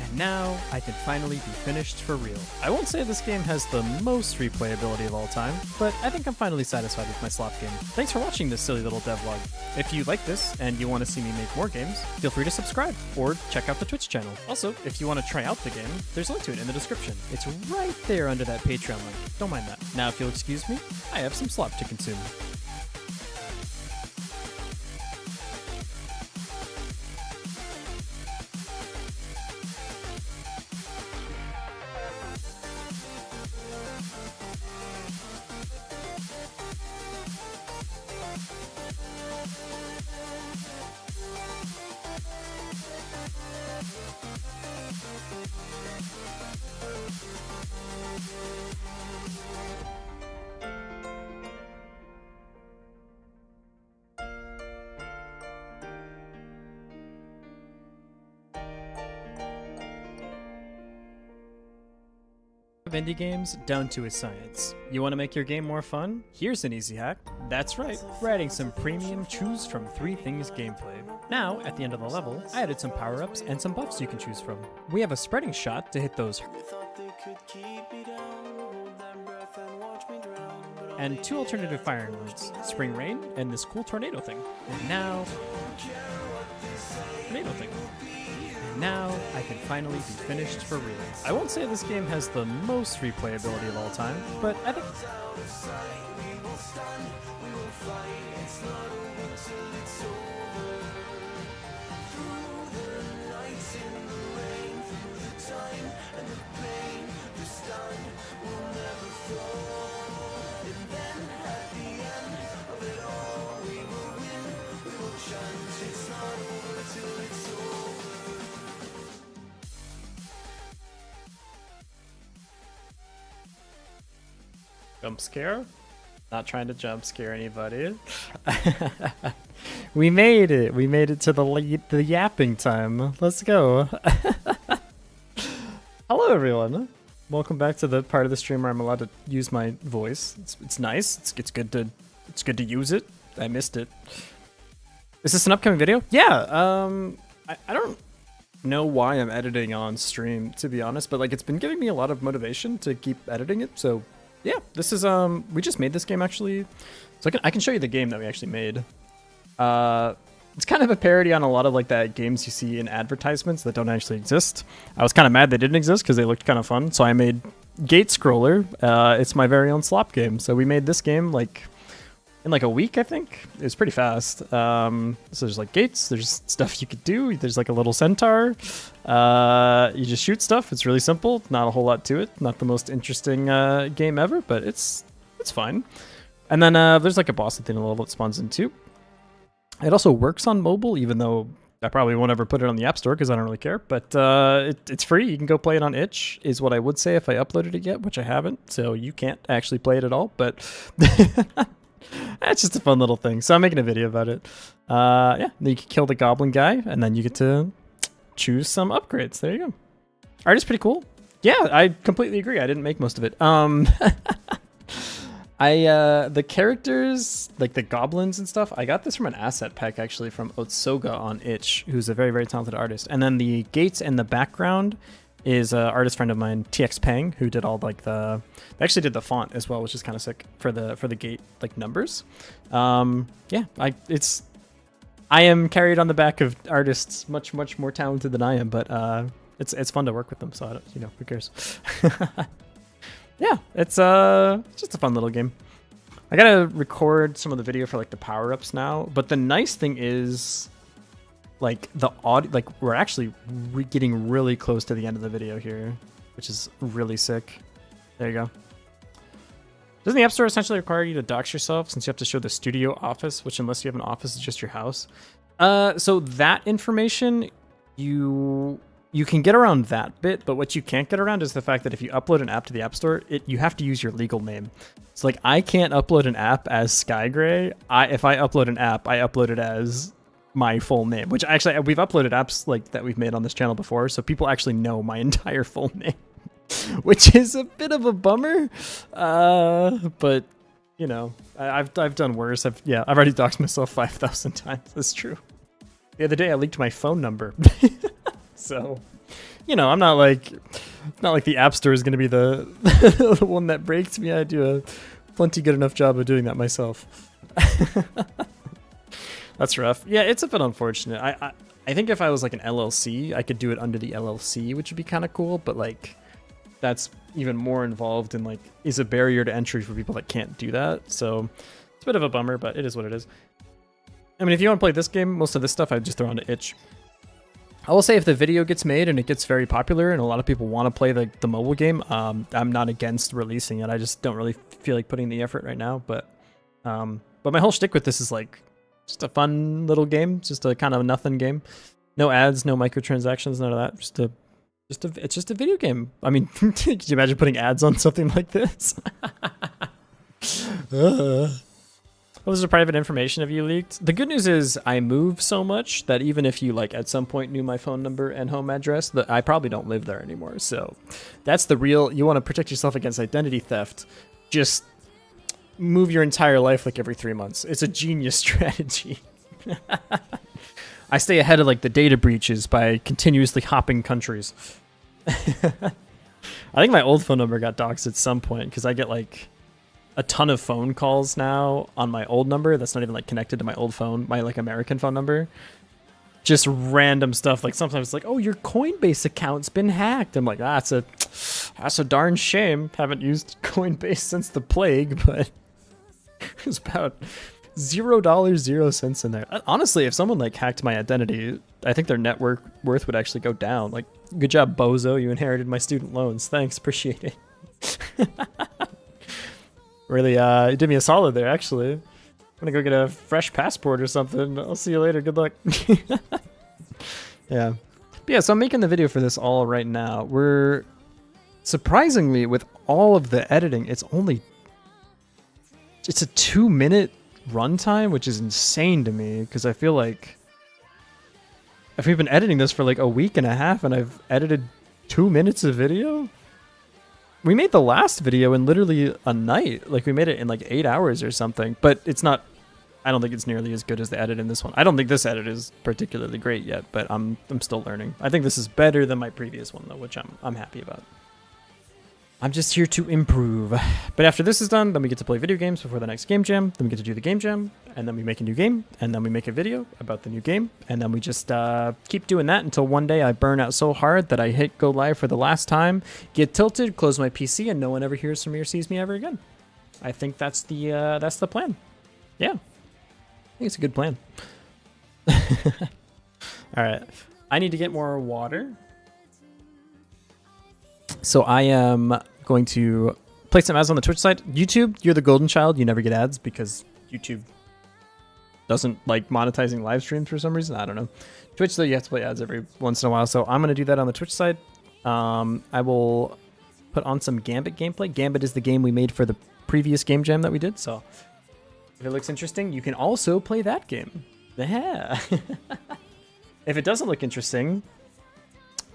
And now I can finally be finished for real. I won't say this game has the most replayability of all time, but I think I'm finally satisfied with my slop game. Thanks for watching this silly little devlog. If you like this and you want to see me make more games, feel free to subscribe or check out the Twitch channel. Also, if you want to try out the game, there's a link to it in the description. It's right there under that Patreon link. Don't mind that. Now, if you'll excuse me, I have some slop to consume. Indie games down to a science. You want to make your game more fun? Here's an easy hack. That's right, we're adding some premium choose from 3 things gameplay. Now, at the end of the level, I added some power-ups and some buffs you can choose from. We have a spreading shot to hit those, and 2 alternative firing modes, Spring Rain and this cool tornado thing. And now, tornado thing. Now, I can finally be finished for real. I won't say this game has the most replayability of all time, but I think... Jump scare? Not trying to jump scare anybody. We made it. We made it to the yapping time. Let's go. Hello, everyone. Welcome back to the part of the stream where I'm allowed to use my voice. It's nice. It's good to use it. I missed it. Is this an upcoming video? Yeah. I don't know why I'm editing on stream, to be honest, but like it's been giving me a lot of motivation to keep editing it. So yeah, this is we just made this game actually. So I can show you the game that we actually made. It's kind of a parody on a lot of like the games you see in advertisements that don't actually exist. I was kind of mad they didn't exist because they looked kind of fun. So I made Gate Scroller. It's my very own slop game. So we made this game like in like a week, I think. It was pretty fast. So there's like gates, there's stuff you could do. There's like a little centaur. You just shoot stuff. It's really simple. Not a whole lot to it. Not the most interesting game ever, but it's fine. And then there's like a boss at the end of the level that spawns in too. It also works on mobile, even though I probably won't ever put it on the App Store because I don't really care. But it's free. You can go play it on itch, is what I would say if I uploaded it yet, which I haven't. So you can't actually play it at all. But it's just a fun little thing. So I'm making a video about it. Yeah, then you can kill the goblin guy, and then you get to choose some upgrades. There you go. Art is pretty cool. Yeah, I completely agree. I didn't make most of it. The characters, like the goblins and stuff, I got this from an asset pack actually from Otsoga on itch, who's a very, very talented artist. And then the gates and the background is an artist friend of mine, TX Pang, who did all like they actually did the font as well, which is kind of sick for the gate like numbers. Yeah, I am carried on the back of artists much more talented than I am, but it's fun to work with them, so I don't, who cares. Yeah, it's just a fun little game. I gotta record some of the video for like the power-ups now, but the nice thing is like the audio, like we're actually getting really close to the end of the video here, which is really sick. There you go. Doesn't the App Store essentially require you to dox yourself since you have to show the studio office, which unless you have an office, is just your house? So that information, you can get around that bit, but what you can't get around is the fact that if you upload an app to the App Store, you have to use your legal name. So like I can't upload an app as Skygray. If I upload an app, I upload it as my full name, which actually we've uploaded apps like that we've made on this channel before, so people actually know my entire full name, which is a bit of a bummer. But I've done worse. I've already doxed myself 5,000 times. That's true. The other day I leaked my phone number. So, I'm not like the App Store is going to be the the one that breaks me. I do a plenty good enough job of doing that myself. That's rough. Yeah, it's a bit unfortunate. I think if I was like an LLC, I could do it under the LLC, which would be kind of cool. But like, that's even more involved in like is a barrier to entry for people that can't do that. So it's a bit of a bummer, but it is what it is. I mean, if you want to play this game, most of this stuff I'd just throw onto itch. I will say if the video gets made and it gets very popular and a lot of people want to play the mobile game, I'm not against releasing it. I just don't really feel like putting the effort right now. But my whole shtick with this is like just a fun little game, just a kind of nothing game. No ads, no microtransactions, none of that. It's just a video game. I mean, could you imagine putting ads on something like this? What was the private information of you leaked? The good news is I move so much that even if you like at some point knew my phone number and home address, that I probably don't live there anymore. So that's the real, you want to protect yourself against identity theft. Just move your entire life like every 3 months. It's a genius strategy. I stay ahead of like the data breaches by continuously hopping countries. I think my old phone number got doxed at some point because I get like a ton of phone calls now on my old number that's not even like connected to my old phone, my like American phone number. Just random stuff. Like sometimes it's like, oh, your Coinbase account's been hacked. I'm like, that's a darn shame. Haven't used Coinbase since the plague, but it's about $0.00 in there. Honestly, if someone like hacked my identity, I think their net worth would actually go down. Like, good job, bozo. You inherited my student loans. Thanks, appreciate it. Really, you did me a solid there, actually. I'm gonna go get a fresh passport or something. I'll see you later. Good luck. Yeah. But yeah, so I'm making the video for this all right now. We're surprisingly, with all of the editing, it's only it's a 2-minute runtime, which is insane to me because I feel like if we've been editing this for like a week and a half and I've edited 2 minutes of video. We made the last video in literally a night. Like we made it in like 8 hours or something, but it's not, I don't think it's nearly as good as the edit in this one. I don't think this edit is particularly great yet, but I'm still learning. I think this is better than my previous one though, which I'm happy about. I'm just here to improve. But after this is done, then we get to play video games before the next game jam. Then we get to do the game jam, and then we make a new game, and then we make a video about the new game, and then we just keep doing that until one day I burn out so hard that I hit go live for the last time, get tilted, close my PC, and no one ever hears from me or sees me ever again. I think that's the plan. Yeah, I think it's a good plan. All right, I need to get more water. So I am going to play some ads on the Twitch side. YouTube, you're the golden child. You never get ads because YouTube doesn't like monetizing live streams for some reason. I don't know. Twitch, though, you have to play ads every once in a while. So I'm going to do that on the Twitch side. I will put on some Gambit gameplay. Gambit is the game we made for the previous game jam that we did. So if it looks interesting, you can also play that game. Yeah. If it doesn't look interesting,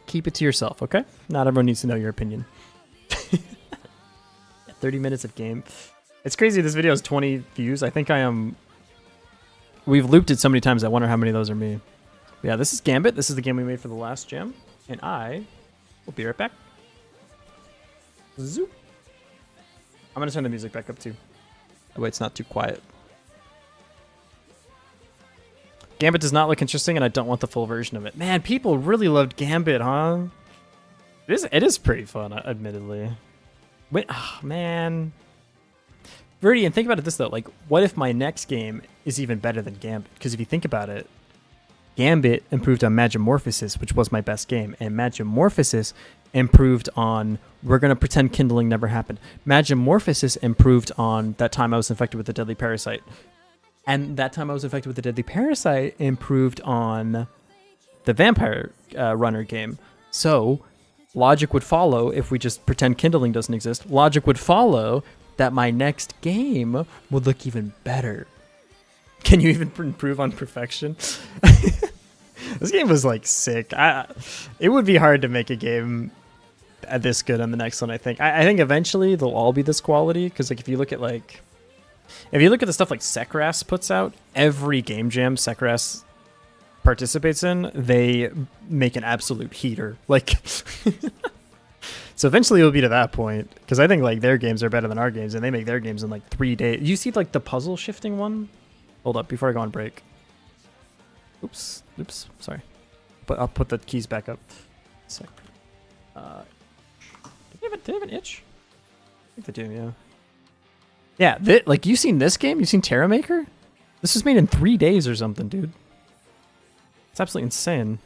keep it to yourself, okay? Not everyone needs to know your opinion. 30 minutes of game. It's crazy this video has 20 views. I think we've looped it so many times I wonder how many of those are me. But yeah, this is Gambit. This is the game we made for the last jam. And I will be right back. Zoop. I'm going to turn the music back up too. That way it's not too quiet. Gambit does not look interesting, and I don't want the full version of it. Man, people really loved Gambit, huh? It is pretty fun, admittedly. Wait, oh, man. Verdi, and think about it this, though. Like, what if my next game is even better than Gambit? Because if you think about it, Gambit improved on Magimorphosis, which was my best game, and Magimorphosis improved on we're going to pretend kindling never happened. Magimorphosis improved on that time I was infected with the deadly parasite. And that time I was infected with the deadly parasite improved on the vampire runner game. So logic would follow, if we just pretend kindling doesn't exist, logic would follow that my next game would look even better. Can you even improve on perfection? This game was like sick. It would be hard to make a game this good on the next one, I think. I think eventually they'll all be this quality, because like if you look at the stuff like Sekras puts out, every game jam Sekras participates in, they make an absolute heater. Like, so eventually it'll be to that point, because I think like their games are better than our games, and they make their games in like 3 days. You see like the puzzle shifting one? Hold up, before I go on break. Oops, sorry. But I'll put the keys back up. Sec. Do they have an itch? I think they do, yeah. Yeah, like, you seen this game? You seen Terra Maker? This was made in 3 days or something, dude. It's absolutely insane.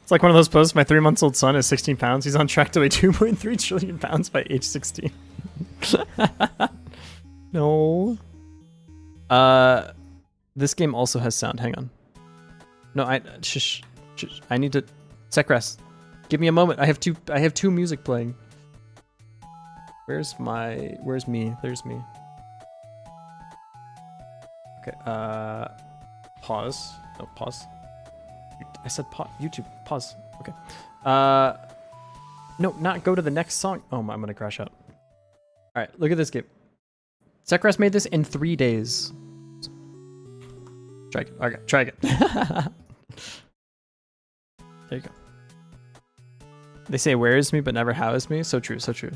It's like one of those posts, my 3-month-old son is 16 pounds. He's on track to weigh 2.3 trillion pounds by age 16. No. This game also has sound. Hang on. No, shush. I need to... Sekras, give me a moment. I have two music playing. Where's me? There's me. Okay, pause. No, pause. I said pause. YouTube, pause. Okay. No, not go to the next song. Oh, I'm gonna crash out. All right, look at this game. Sekras made this in 3 days. Try it. Okay, try again. There you go. They say where is me, but never how is me. So true, so true.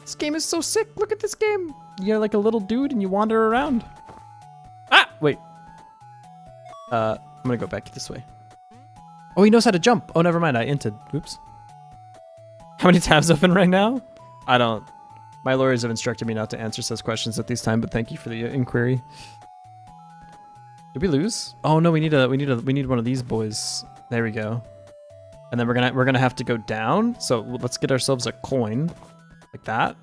This game is so sick. Look at this game. You're like a little dude and you wander around. Ah, wait. I'm gonna go back this way. Oh, he knows how to jump. Oh, never mind. I inted. Oops. How many tabs open right now? I don't. My lawyers have instructed me not to answer such questions at this time, but thank you for the inquiry. Did we lose? Oh no, we need one of these boys. There we go. And then we're gonna have to go down. So let's get ourselves a coin, like that.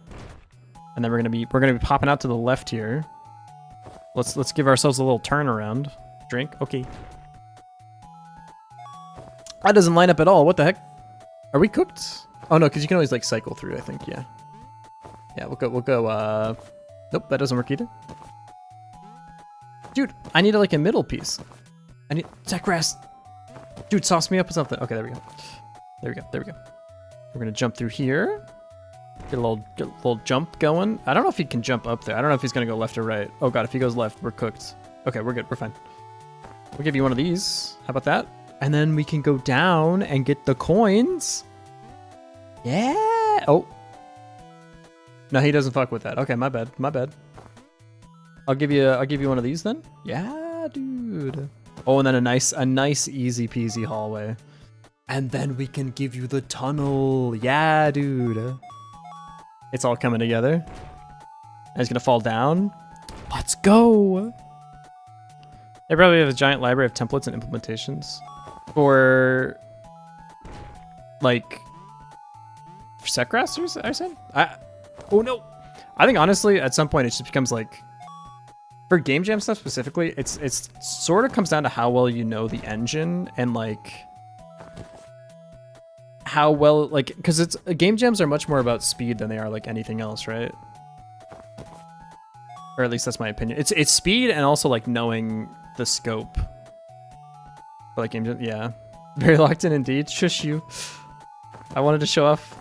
And then we're gonna be popping out to the left here. Let's give ourselves a little turnaround. Drink. Okay. That doesn't line up at all. What the heck? Are we cooked? Oh no, because you can always like cycle through. I think. Yeah. Yeah, we'll go, nope, that doesn't work either. Dude, I need like a middle piece. I need, Zachras. Dude, sauce me up with something. Okay, there we go. There we go, there we go. We're gonna jump through here. Get a little jump going. I don't know if he can jump up there. I don't know if he's gonna go left or right. Oh god, if he goes left, we're cooked. Okay, we're good, we're fine. We'll give you one of these. How about that? And then we can go down and get the coins. Yeah. Oh. No, he doesn't fuck with that. Okay, my bad. My bad. I'll give you one of these then. Yeah, dude. Oh, and then a nice easy peasy hallway. And then we can give you the tunnel. Yeah, dude. It's all coming together. And he's gonna fall down. Let's go. They probably have a giant library of templates and implementations for like set grass, I said? Oh no. I think honestly at some point it just becomes like, for game jam stuff specifically, it's sort of comes down to how well you know the engine and like how well, like, because it's game jams are much more about speed than they are like anything else, right? Or at least that's my opinion. It's speed and also like knowing the scope. For like game jam, yeah. Very locked in indeed. Shush you. I wanted to show off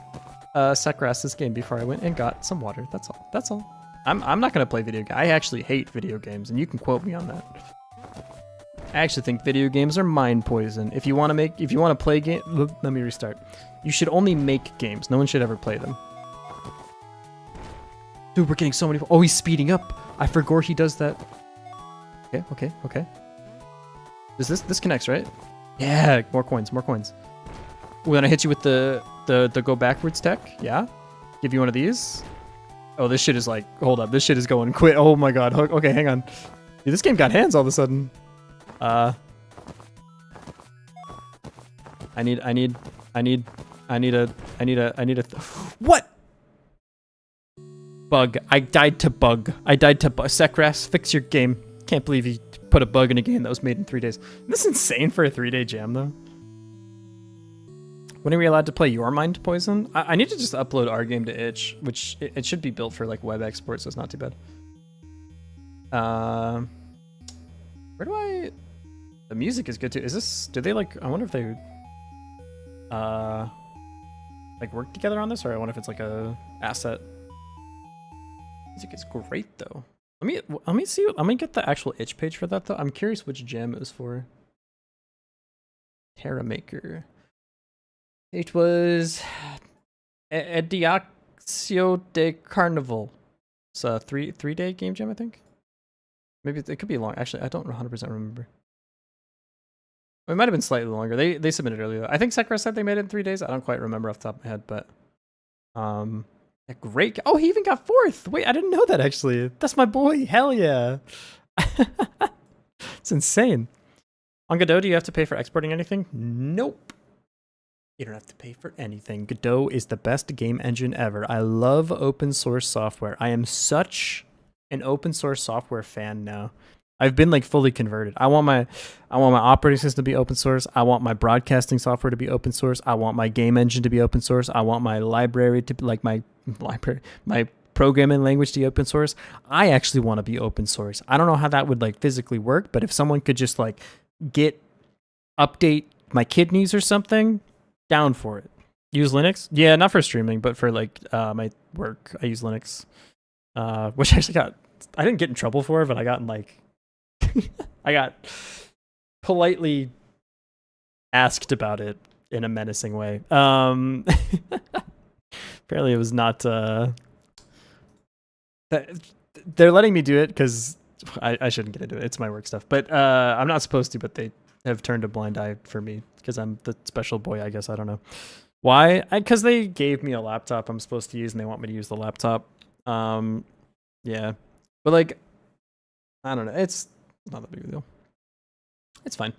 Sekras this game before I went and got some water. That's all. That's all. I'm not gonna play video games. I actually hate video games, and you can quote me on that. I actually think video games are mind poison. If you want to play game, let me restart. You should only make games. No one should ever play them. Dude, we're getting so many. Oh, he's speeding up. I forgot he does that. Okay. Does this connects, right? Yeah, more coins. Ooh, then I hit you with the go backwards tech. Yeah. Give you one of these. Oh, this shit is like, hold up. This shit is going quick. Oh my god. Okay, hang on. Dude, this game got hands all of a sudden. I need a what? Bug. I died to bug. Sekras, fix your game. Can't believe you put a bug in a game that was made in 3 days. This is insane for a 3-day jam though. When are we allowed to play Your Mind Poison? I need to just upload our game to itch, which it should be built for like web export, so it's not too bad. Where do I... The music is good too. Is this... Did they like... I wonder if they... like work together on this, or I wonder if it's like a asset. Music is great though. Let me see. Let me get the actual itch page for that though. I'm curious which gem it was for. Terra Maker. It was Ediacio de Carnival. It's a three-day game jam, I think. Maybe it could be long. Actually, I don't 100% remember. It might have been slightly longer. They submitted earlier. I think Sekra said they made it in 3 days. I don't quite remember off the top of my head, but yeah, great. Oh, he even got 4th. Wait, I didn't know that actually. That's my boy. Hell yeah. It's insane. On Godot, do you have to pay for exporting anything? Nope. You don't have to pay for anything. Godot is the best game engine ever. I love open source software. I am such an open source software fan now. I've been like fully converted. I want my operating system to be open source. I want my broadcasting software to be open source. I want my game engine to be open source. I want my library to be like my programming language to be open source. I actually want to be open source. I don't know how that would like physically work, but if someone could just like update my kidneys or something, down for it. Use Linux? Yeah, not for streaming, but for like my work, I use Linux. Which I actually I didn't get in trouble for, but I got in like I got politely asked about it in a menacing way. Apparently it was not they're letting me do it because I shouldn't get into it. It's my work stuff. But I'm not supposed to, but they have turned a blind eye for me because I'm the special boy, I guess. I don't know why. Because they gave me a laptop I'm supposed to use and they want me to use the laptop. Yeah, but like I don't know, it's not that big of a deal. It's fine.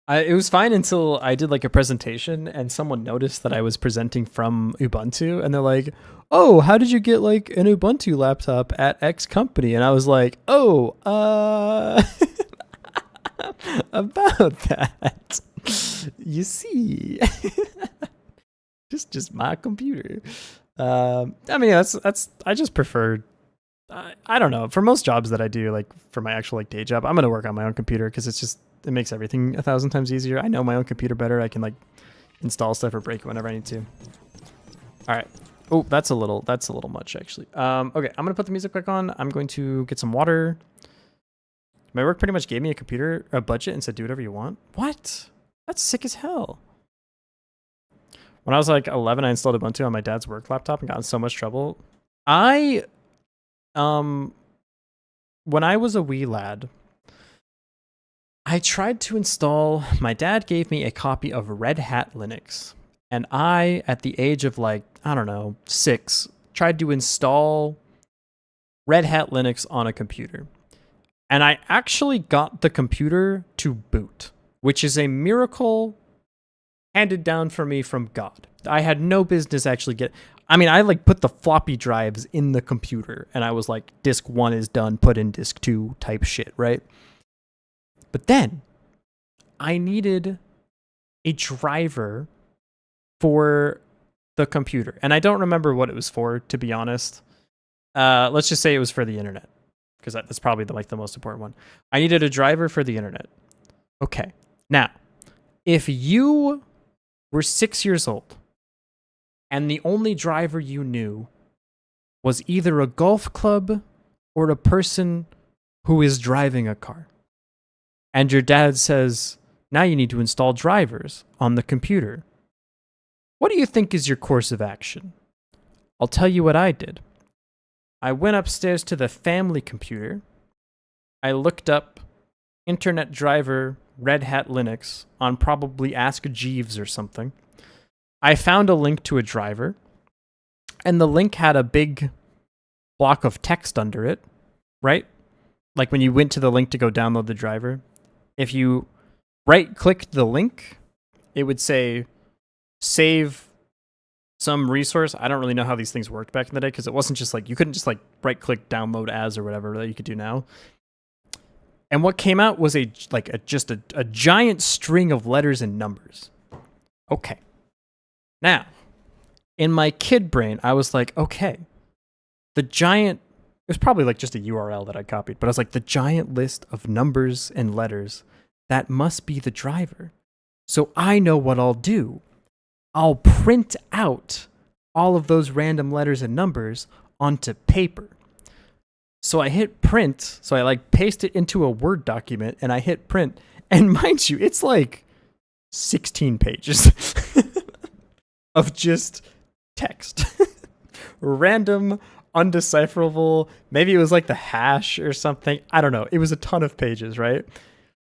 It was fine until I did like a presentation and someone noticed that I was presenting from Ubuntu and they're like, oh, how did you get like an Ubuntu laptop at X company? And I was like, oh, about that, you see, just my computer. I mean, that's I just prefer. I don't know. For most jobs that I do, like for my actual like day job, I'm gonna work on my own computer because it makes everything 1,000 times easier. I know my own computer better. I can like install stuff or break it whenever I need to. All right. Oh, that's a little much actually. Okay, I'm gonna put the music back on. I'm going to get some water. My work pretty much gave me a budget and said do whatever you want. What? That's sick as hell. When I was like 11, I installed Ubuntu on my dad's work laptop and got in so much trouble. When I was a wee lad, I tried to install, my dad gave me a copy of Red Hat Linux. And I, at the age of like, I don't know, 6, tried to install Red Hat Linux on a computer. And I actually got the computer to boot, which is a miracle handed down for me from God. I had no business actually I like put the floppy drives in the computer and I was like, disk 1 is done, put in disk 2 type shit, right? But then I needed a driver for the computer. And I don't remember what it was for, to be honest. Let's just say it was for the internet, because that's probably the most important one. I needed a driver for the internet. Okay. Now, if you were 6 years old and the only driver you knew was either a golf club or a person who is driving a car, and your dad says, now you need to install drivers on the computer, what do you think is your course of action? I'll tell you what I did. I went upstairs to the family computer. I looked up Internet Driver Red Hat Linux on probably Ask Jeeves or something. I found a link to a driver, and the link had a big block of text under it, right? Like when you went to the link to go download the driver, if you right-clicked the link, it would say, save some resource. I don't really know how these things worked back in the day, because it wasn't just like, you couldn't just like right-click download as or whatever that you could do now. And what came out was just a giant string of letters and numbers. Okay. Now, in my kid brain, I was like, okay, it was probably like just a URL that I copied, but I was like, the giant list of numbers and letters, that must be the driver. So I know what I'll do. I'll print out all of those random letters and numbers onto paper. So I hit print, so I like paste it into a Word document, and I hit print, and mind you, it's like 16 pages of just text. Random, undecipherable, maybe it was like the hash or something, I don't know. It was a ton of pages, right?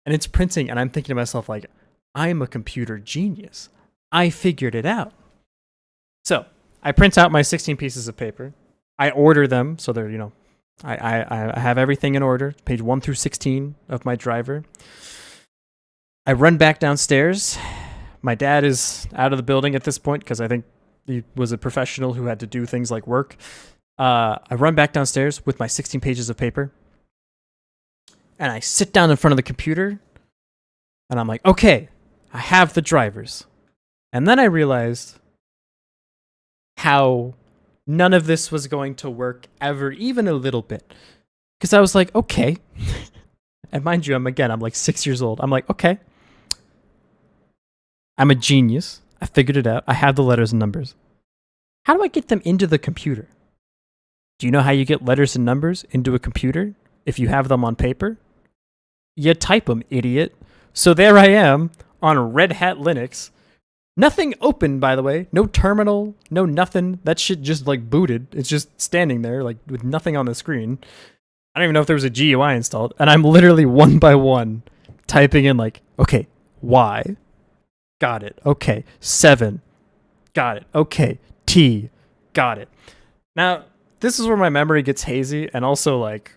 And it's printing, and I'm thinking to myself like, I'm a computer genius. I figured it out. So I print out my 16 pieces of paper. I order them, so they're, I have everything in order, page 1 through 16 of my driver. I run back downstairs. My dad is out of the building at this point because I think he was a professional who had to do things like work. I run back downstairs with my 16 pages of paper, and I sit down in front of the computer, and I'm like, okay, I have the drivers. And then I realized how none of this was going to work ever, even a little bit. Because I was like, okay. And mind you, I'm like 6 years old. I'm like, okay. I'm a genius. I figured it out. I have the letters and numbers. How do I get them into the computer? Do you know how you get letters and numbers into a computer if you have them on paper? You type them, idiot. So there I am on Red Hat Linux. Nothing open, by the way. No terminal, no nothing. That shit just like booted. It's just standing there like with nothing on the screen. I don't even know if there was a GUI installed. And I'm literally one by one typing in like, okay, Y. Got it. Okay. 7. Got it. Okay. T. Got it. Now, this is where my memory gets hazy, and also like,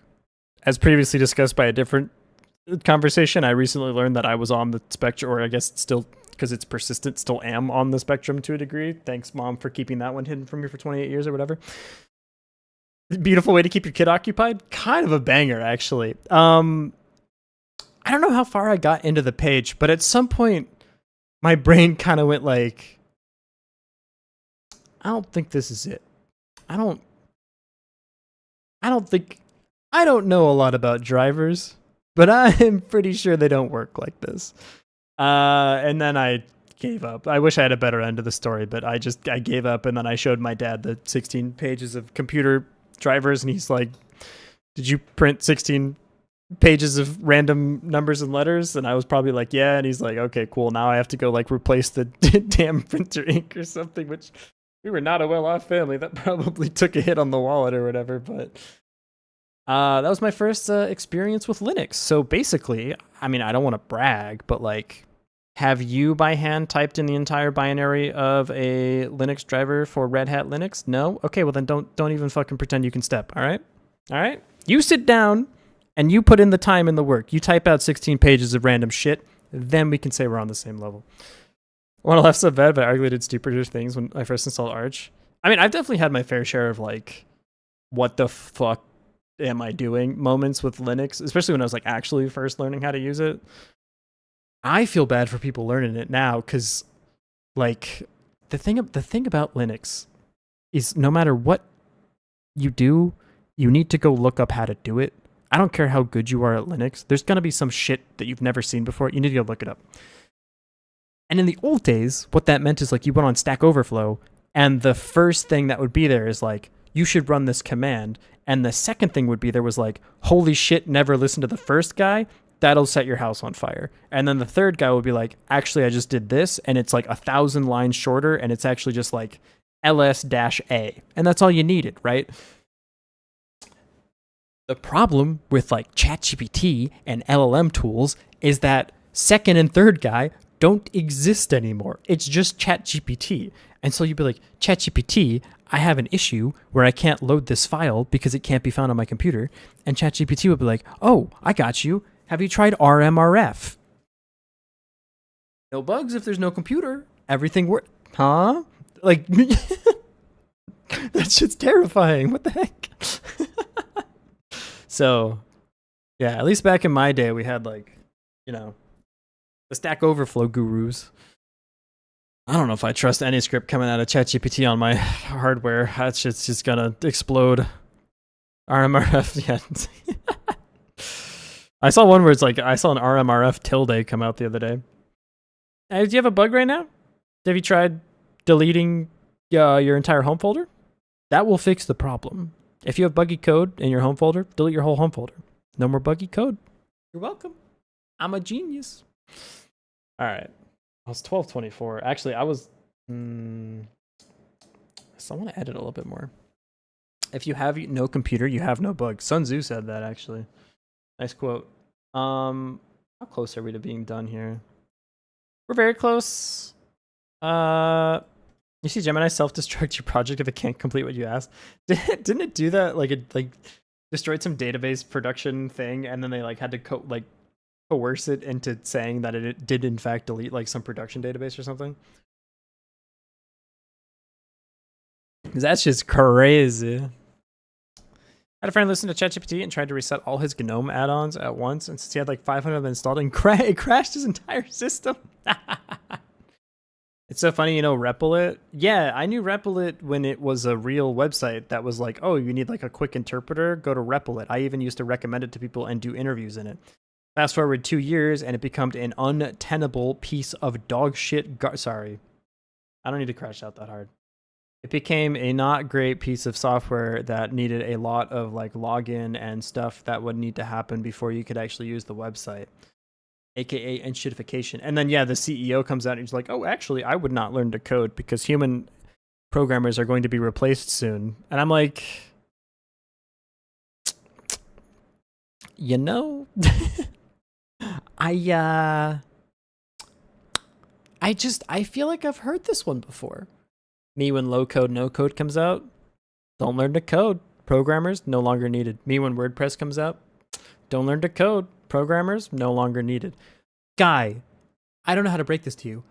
as previously discussed by a different conversation, I recently learned that I was on the spectrum, or I guess still, because it's persistent, still am on the spectrum to a degree. Thanks, Mom, for keeping that one hidden from me for 28 years or whatever. Beautiful way to keep your kid occupied. Kind of a banger, actually. I don't know how far I got into the page, but at some point, my brain kind of went like, I don't think this is it. I don't think I don't know a lot about drivers, but I'm pretty sure they don't work like this. And then I gave up. I wish I had a better end of the story, but I gave up, and then I showed my dad the 16 pages of computer drivers, and he's like, "Did you print 16 pages of random numbers and letters?" And I was probably like, "Yeah." And he's like, "Okay, cool. Now I have to go like replace the damn printer ink or something," which we were not a well-off family. That probably took a hit on the wallet or whatever, but that was my first experience with Linux. So basically, I mean, I don't want to brag, but like, have you by hand typed in the entire binary of a Linux driver for Red Hat Linux? No? Okay, well then don't even fucking pretend you can step, all right? All right? You sit down and you put in the time and the work. You type out 16 pages of random shit, then we can say we're on the same level. When I left so bad, but I arguably did stupider things when I first installed Arch. I mean, I've definitely had my fair share of like, what the fuck am I doing moments with Linux, especially when I was like actually first learning how to use it. I feel bad for people learning it now because like the thing about Linux is no matter what you do, you need to go look up how to do it. I don't care how good you are at Linux. There's going to be some shit that you've never seen before. You need to go look it up. And in the old days, what that meant is like you went on Stack Overflow and the first thing that would be there is like, you should run this command. And the second thing would be there was like, holy shit, never listen to the first guy. That'll set your house on fire. And then the third guy would be like, actually, I just did this. And it's like 1,000 lines shorter. And it's actually just like ls-a. And that's all you needed, right? The problem with like ChatGPT and LLM tools is that second and third guy don't exist anymore. It's just ChatGPT. And so you'd be like, ChatGPT, I have an issue where I can't load this file because it can't be found on my computer. And ChatGPT would be like, oh, I got you. Have you tried RMRF? No bugs if there's no computer. Everything works. Huh? Like, that shit's terrifying. What the heck? So, yeah, at least back in my day, we had like, you know, the Stack Overflow gurus. I don't know if I trust any script coming out of ChatGPT on my hardware. That shit's just gonna explode. RMRF, yeah. I saw one where it's like, I saw an RMRF tilde come out the other day. Do you have a bug right now? Have you tried deleting your entire home folder? That will fix the problem. If you have buggy code in your home folder, delete your whole home folder. No more buggy code. You're welcome. I'm a genius. All right. I was 12:24. Actually, I was... so I want to edit a little bit more. If you have no computer, you have no bug. Sun Tzu said that, actually. Nice quote. How close are we to being done here? We're very close. You see Gemini self-destruct your project if it can't complete what you asked. Didn't it do that? Like it destroyed some database production thing, and then they like had to coerce it into saying that it did in fact delete like some production database or something. Because that's just crazy. I had a friend listen to ChatGPT and tried to reset all his GNOME add-ons at once, and since he had like 500 of them installed, and it crashed his entire system. It's so funny, you know, Replit. Yeah, I knew Replit when it was a real website that was like, oh, you need like a quick interpreter, go to Replit. I even used to recommend it to people and do interviews in it. Fast forward 2 years and it became an untenable piece of dog shit. Sorry, I don't need to crash out that hard. It became a not great piece of software that needed a lot of like login and stuff that would need to happen before you could actually use the website. AKA enshittification. And then, yeah, the CEO comes out and he's like, oh, actually, I would not learn to code because human programmers are going to be replaced soon. And I'm like, you know, I feel like I've heard this one before. Me when low code, no code comes out, don't learn to code. Programmers no longer needed. Me when WordPress comes out, don't learn to code. Programmers no longer needed. Guy, I don't know how to break this to you.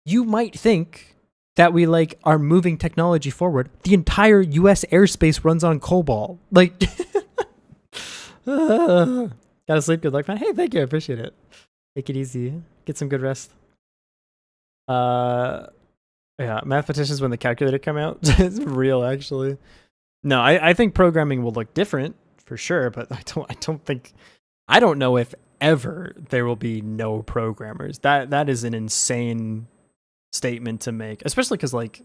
You might think that we like are moving technology forward. The entire US airspace runs on COBOL. Like, gotta sleep. Good luck, man. Hey, thank you. I appreciate it. Take it easy. Get some good rest. Yeah, mathematicians when the calculator come out. It's real, actually. No, I think programming will look different for sure, but I don't know if ever there will be no programmers. That is an insane statement to make, especially because like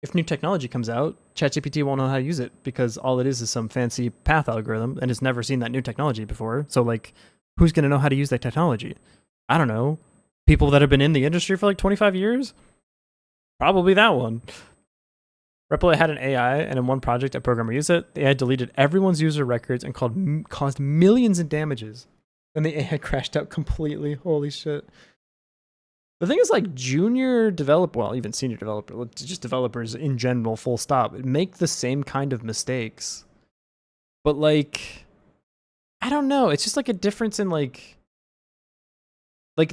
if new technology comes out, ChatGPT won't know how to use it because all it is some fancy path algorithm and it's never seen that new technology before. So like, who's gonna know how to use that technology? I don't know. People that have been in the industry for like 25 years? Probably that one. Replit had an AI, and in one project, a programmer used it. The AI deleted everyone's user records and caused millions in damages. And the AI crashed out completely. Holy shit. The thing is, like, junior developer, well, even senior developer, just developers in general, full stop, make the same kind of mistakes. But, like, I don't know. It's just like a difference in, like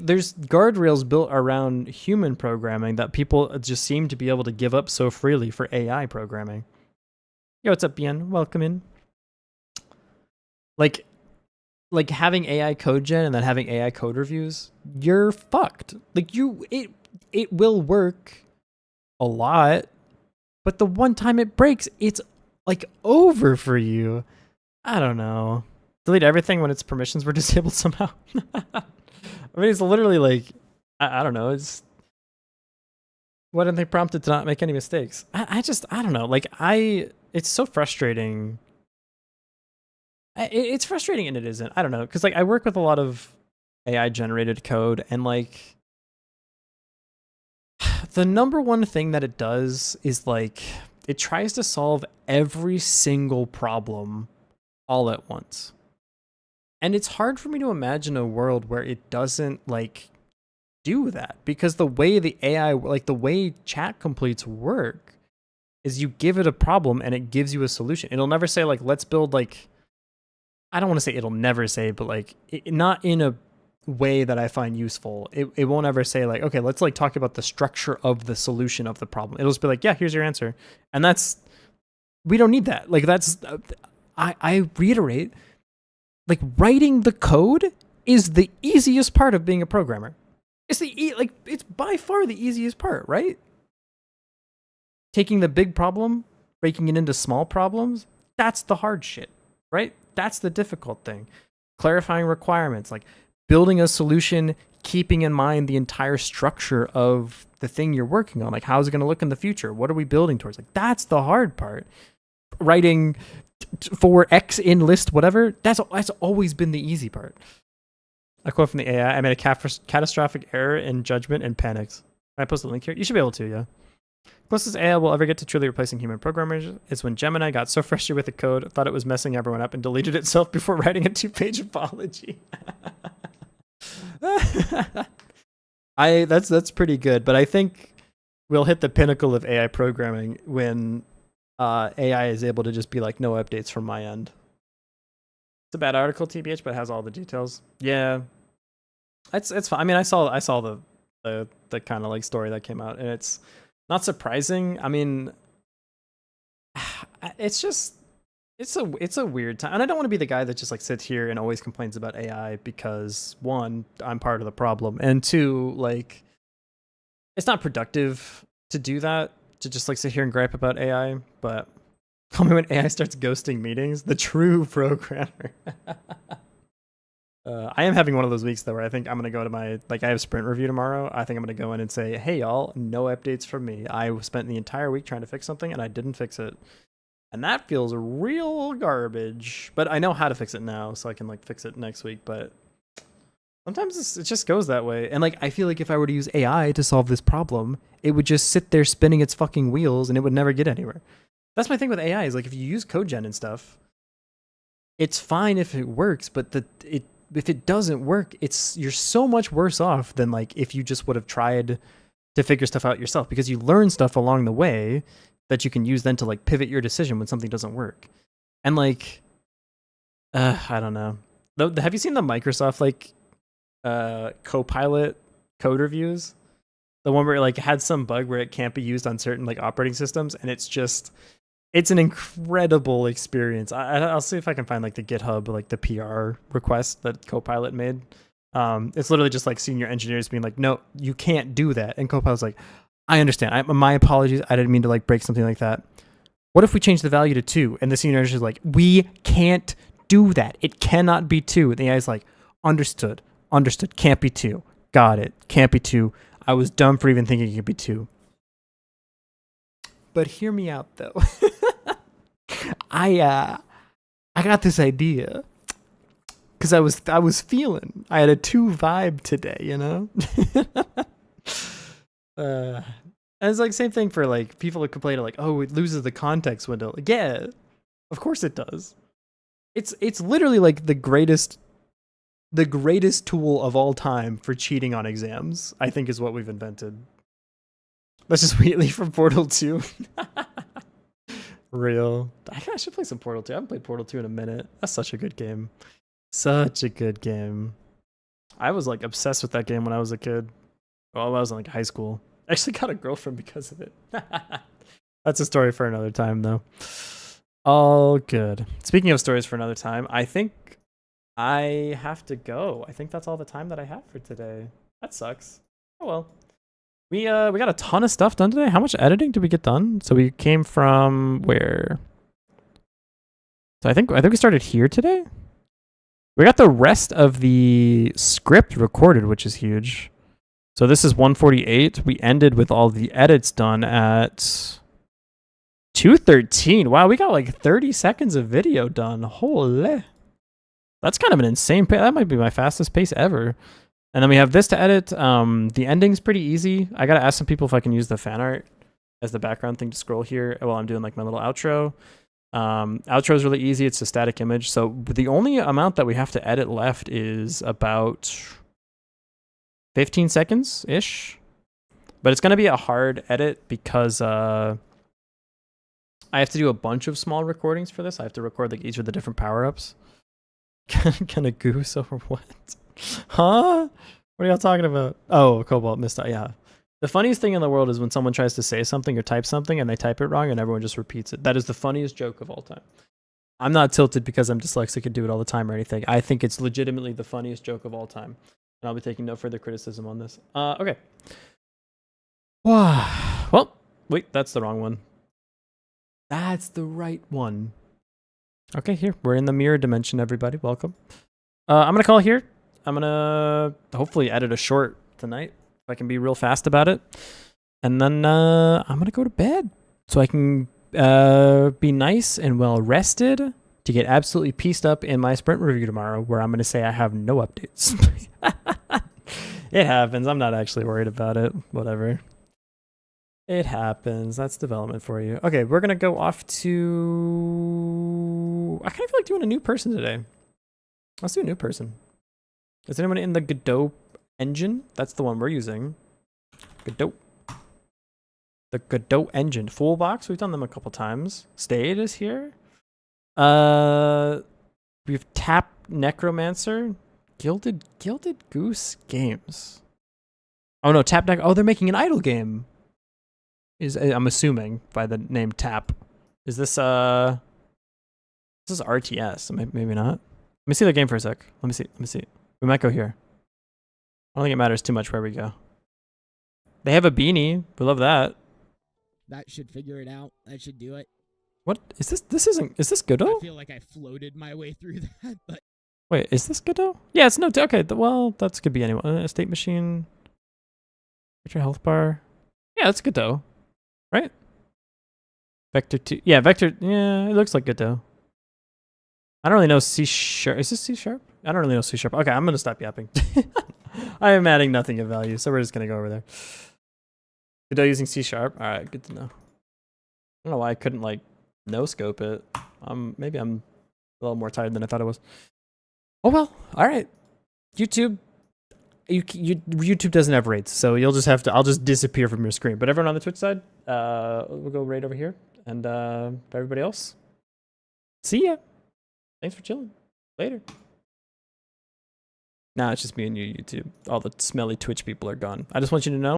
there's guardrails built around human programming that people just seem to be able to give up so freely for AI programming. Yo, what's up, Bien? Welcome in. Like having AI code gen and then having AI code reviews, you're fucked. Like it will work a lot, but the one time it breaks, it's like over for you. I don't know. Delete everything when its permissions were disabled somehow. I mean, it's literally like, I don't know. It's why didn't they prompt it to not make any mistakes? I don't know. Like it's so frustrating. It's frustrating and it isn't. I don't know. Cause like I work with a lot of AI generated code and like the number one thing that it does is like, it tries to solve every single problem all at once. And it's hard for me to imagine a world where it doesn't like do that because the way the AI, like the way chat completes work is you give it a problem and it gives you a solution. It'll never say like, let's build like, I don't want to say it'll never say, but like not in a way that I find useful. It won't ever say like, okay, let's like talk about the structure of the solution of the problem. It'll just be like, yeah, here's your answer. And we don't need that. Like I reiterate, like writing the code is the easiest part of being a programmer. It's it's by far the easiest part, right? Taking the big problem, breaking it into small problems, that's the hard shit, right? That's the difficult thing. Clarifying requirements, like building a solution, keeping in mind the entire structure of the thing you're working on. Like, how's it going to look in the future? What are we building towards? Like, that's the hard part. Writing for X in list, whatever, that's always been the easy part. A quote from the AI, I made a catastrophic error in judgment and panics. Can I post a link here? You should be able to, yeah. Closest AI will ever get to truly replacing human programmers is when Gemini got so frustrated with the code, thought it was messing everyone up, and deleted itself before writing a 2-page apology. That's pretty good, but I think we'll hit the pinnacle of AI programming when AI is able to just be like, no updates from my end. It's a bad article, TBH, but it has all the details. Yeah, it's fine. I mean, I saw the kind of like story that came out, and it's not surprising. I mean, it's just it's a weird time, and I don't want to be the guy that just like sits here and always complains about AI because one, I'm part of the problem, and two, like it's not productive to do that, to just like sit here and gripe about AI. But call me when AI starts ghosting meetings, the true programmer. I am having one of those weeks though where I think I'm gonna go to my, like, I have sprint review tomorrow. I think I'm gonna go in and say, hey y'all, no updates from me. I spent the entire week trying to fix something and I didn't fix it, and that feels real garbage. But I know how to fix it now, so I can like fix it next week. But sometimes it just goes that way, and like I feel like if I were to use AI to solve this problem, it would just sit there spinning its fucking wheels and it would never get anywhere. That's my thing with AI, is like if you use code gen and stuff, it's fine if it works, but if it doesn't work, you're so much worse off than like if you just would have tried to figure stuff out yourself, because you learn stuff along the way that you can use then to like pivot your decision when something doesn't work. And like, I don't know. Have you seen the Microsoft like Copilot code reviews? The one where it like had some bug where it can't be used on certain like operating systems, and it's an incredible experience. I'll see if I can find like the GitHub, like the PR request that Copilot made. It's literally just like senior engineers being like, no, you can't do that. And Copilot's like, I understand. My apologies. I didn't mean to like break something like that. What if we change the value to 2? And the senior is like, we can't do that. It cannot be 2. And the guy's like, understood. Understood. Can't be 2. Got it. Can't be 2. I was dumb for even thinking it could be 2. But hear me out though. I got this idea. Cause I was feeling. I had a 2 vibe today, you know? And it's like same thing for like people who complain like, oh, it loses the context window. Like, yeah, of course it does. It's literally like the greatest tool of all time for cheating on exams, I think, is what we've invented. Let's just Wheatley from Portal 2. Real. I should play some Portal 2. I haven't played Portal 2 in a minute. That's such a good game. Such a good game. I was like obsessed with that game when I was a kid. Well, I was in like high school. I actually got a girlfriend because of it. That's a story for another time, though. All good. Speaking of stories for another time, I think I have to go. I think that's all the time that I have for today. That sucks. Oh well. We got a ton of stuff done today. How much editing did we get done? So we came from where? So I think we started here today. We got the rest of the script recorded, which is huge. So this is 148. We ended with all the edits done at 2:13. Wow, we got like 30 seconds of video done. Holy. That's kind of an insane pace. That might be my fastest pace ever. And then we have this to edit. The ending's pretty easy. I got to ask some people if I can use the fan art as the background thing to scroll here while I'm doing like my little outro. Outro is really easy. It's a static image. So the only amount that we have to edit left is about 15 seconds ish, but it's going to be a hard edit because I have to do a bunch of small recordings for this. I have to record like each of the different power-ups. Kind of goose over what? Huh? What are y'all talking about? Oh, Cobalt missed out. Yeah. The funniest thing in the world is when someone tries to say something or type something and they type it wrong and everyone just repeats it. That is the funniest joke of all time. I'm not tilted because I'm dyslexic and do it all the time or anything. I think it's legitimately the funniest joke of all time. And I'll be taking no further criticism on this. Okay. Well, wait, that's the wrong one. That's the right one. Okay, here. We're in the mirror dimension, everybody. Welcome. I'm going to call it here. I'm going to hopefully edit a short tonight if I can be real fast about it. And then I'm going to go to bed so I can be nice and well rested to get absolutely pieced up in my sprint review tomorrow, where I'm going to say I have no updates. It happens. I'm not actually worried about it. Whatever. It happens. That's development for you. Okay, we're going to go off to... I kind of feel like doing a new person today. Let's do a new person. Is anyone in the Godot engine? That's the one we're using. Godot. The Godot engine. Full box. We've done them a couple times. Stayed is here. We've tapped Necromancer. Gilded Goose Games. Oh no, Tap Nec. Oh, they're making an idle game. I'm assuming by the name Tap. Is this this is RTS? Maybe not. Let me see the game for a sec. Let me see. We might go here. I don't think it matters too much where we go. They have a beanie. We love that. That should figure it out. That should do it. What is this? Is this Godot? I feel like I floated my way through that, but Wait, is this Godot? Yeah, it's no. Okay, well, that could be anyone. Estate machine. Vector health bar. Yeah, that's Godot, right? Vector 2. Yeah, Vector. Yeah, it looks like Godot. I don't really know C#. Is this C#? I don't really know C#. Okay, I'm gonna stop yapping. I am adding nothing of value, so we're just gonna go over there. Godot using C#. All right, good to know. I don't know why I couldn't like no scope it. Maybe I'm a little more tired than I thought I was. Oh well, all right. YouTube, YouTube doesn't have rates, so you'll just have to. I'll just disappear from your screen. But everyone on the Twitch side, we'll go right over here, and for everybody else, see ya. Thanks for chilling. Later. Nah, it's just me and you, YouTube. All the smelly Twitch people are gone. I just want you to know.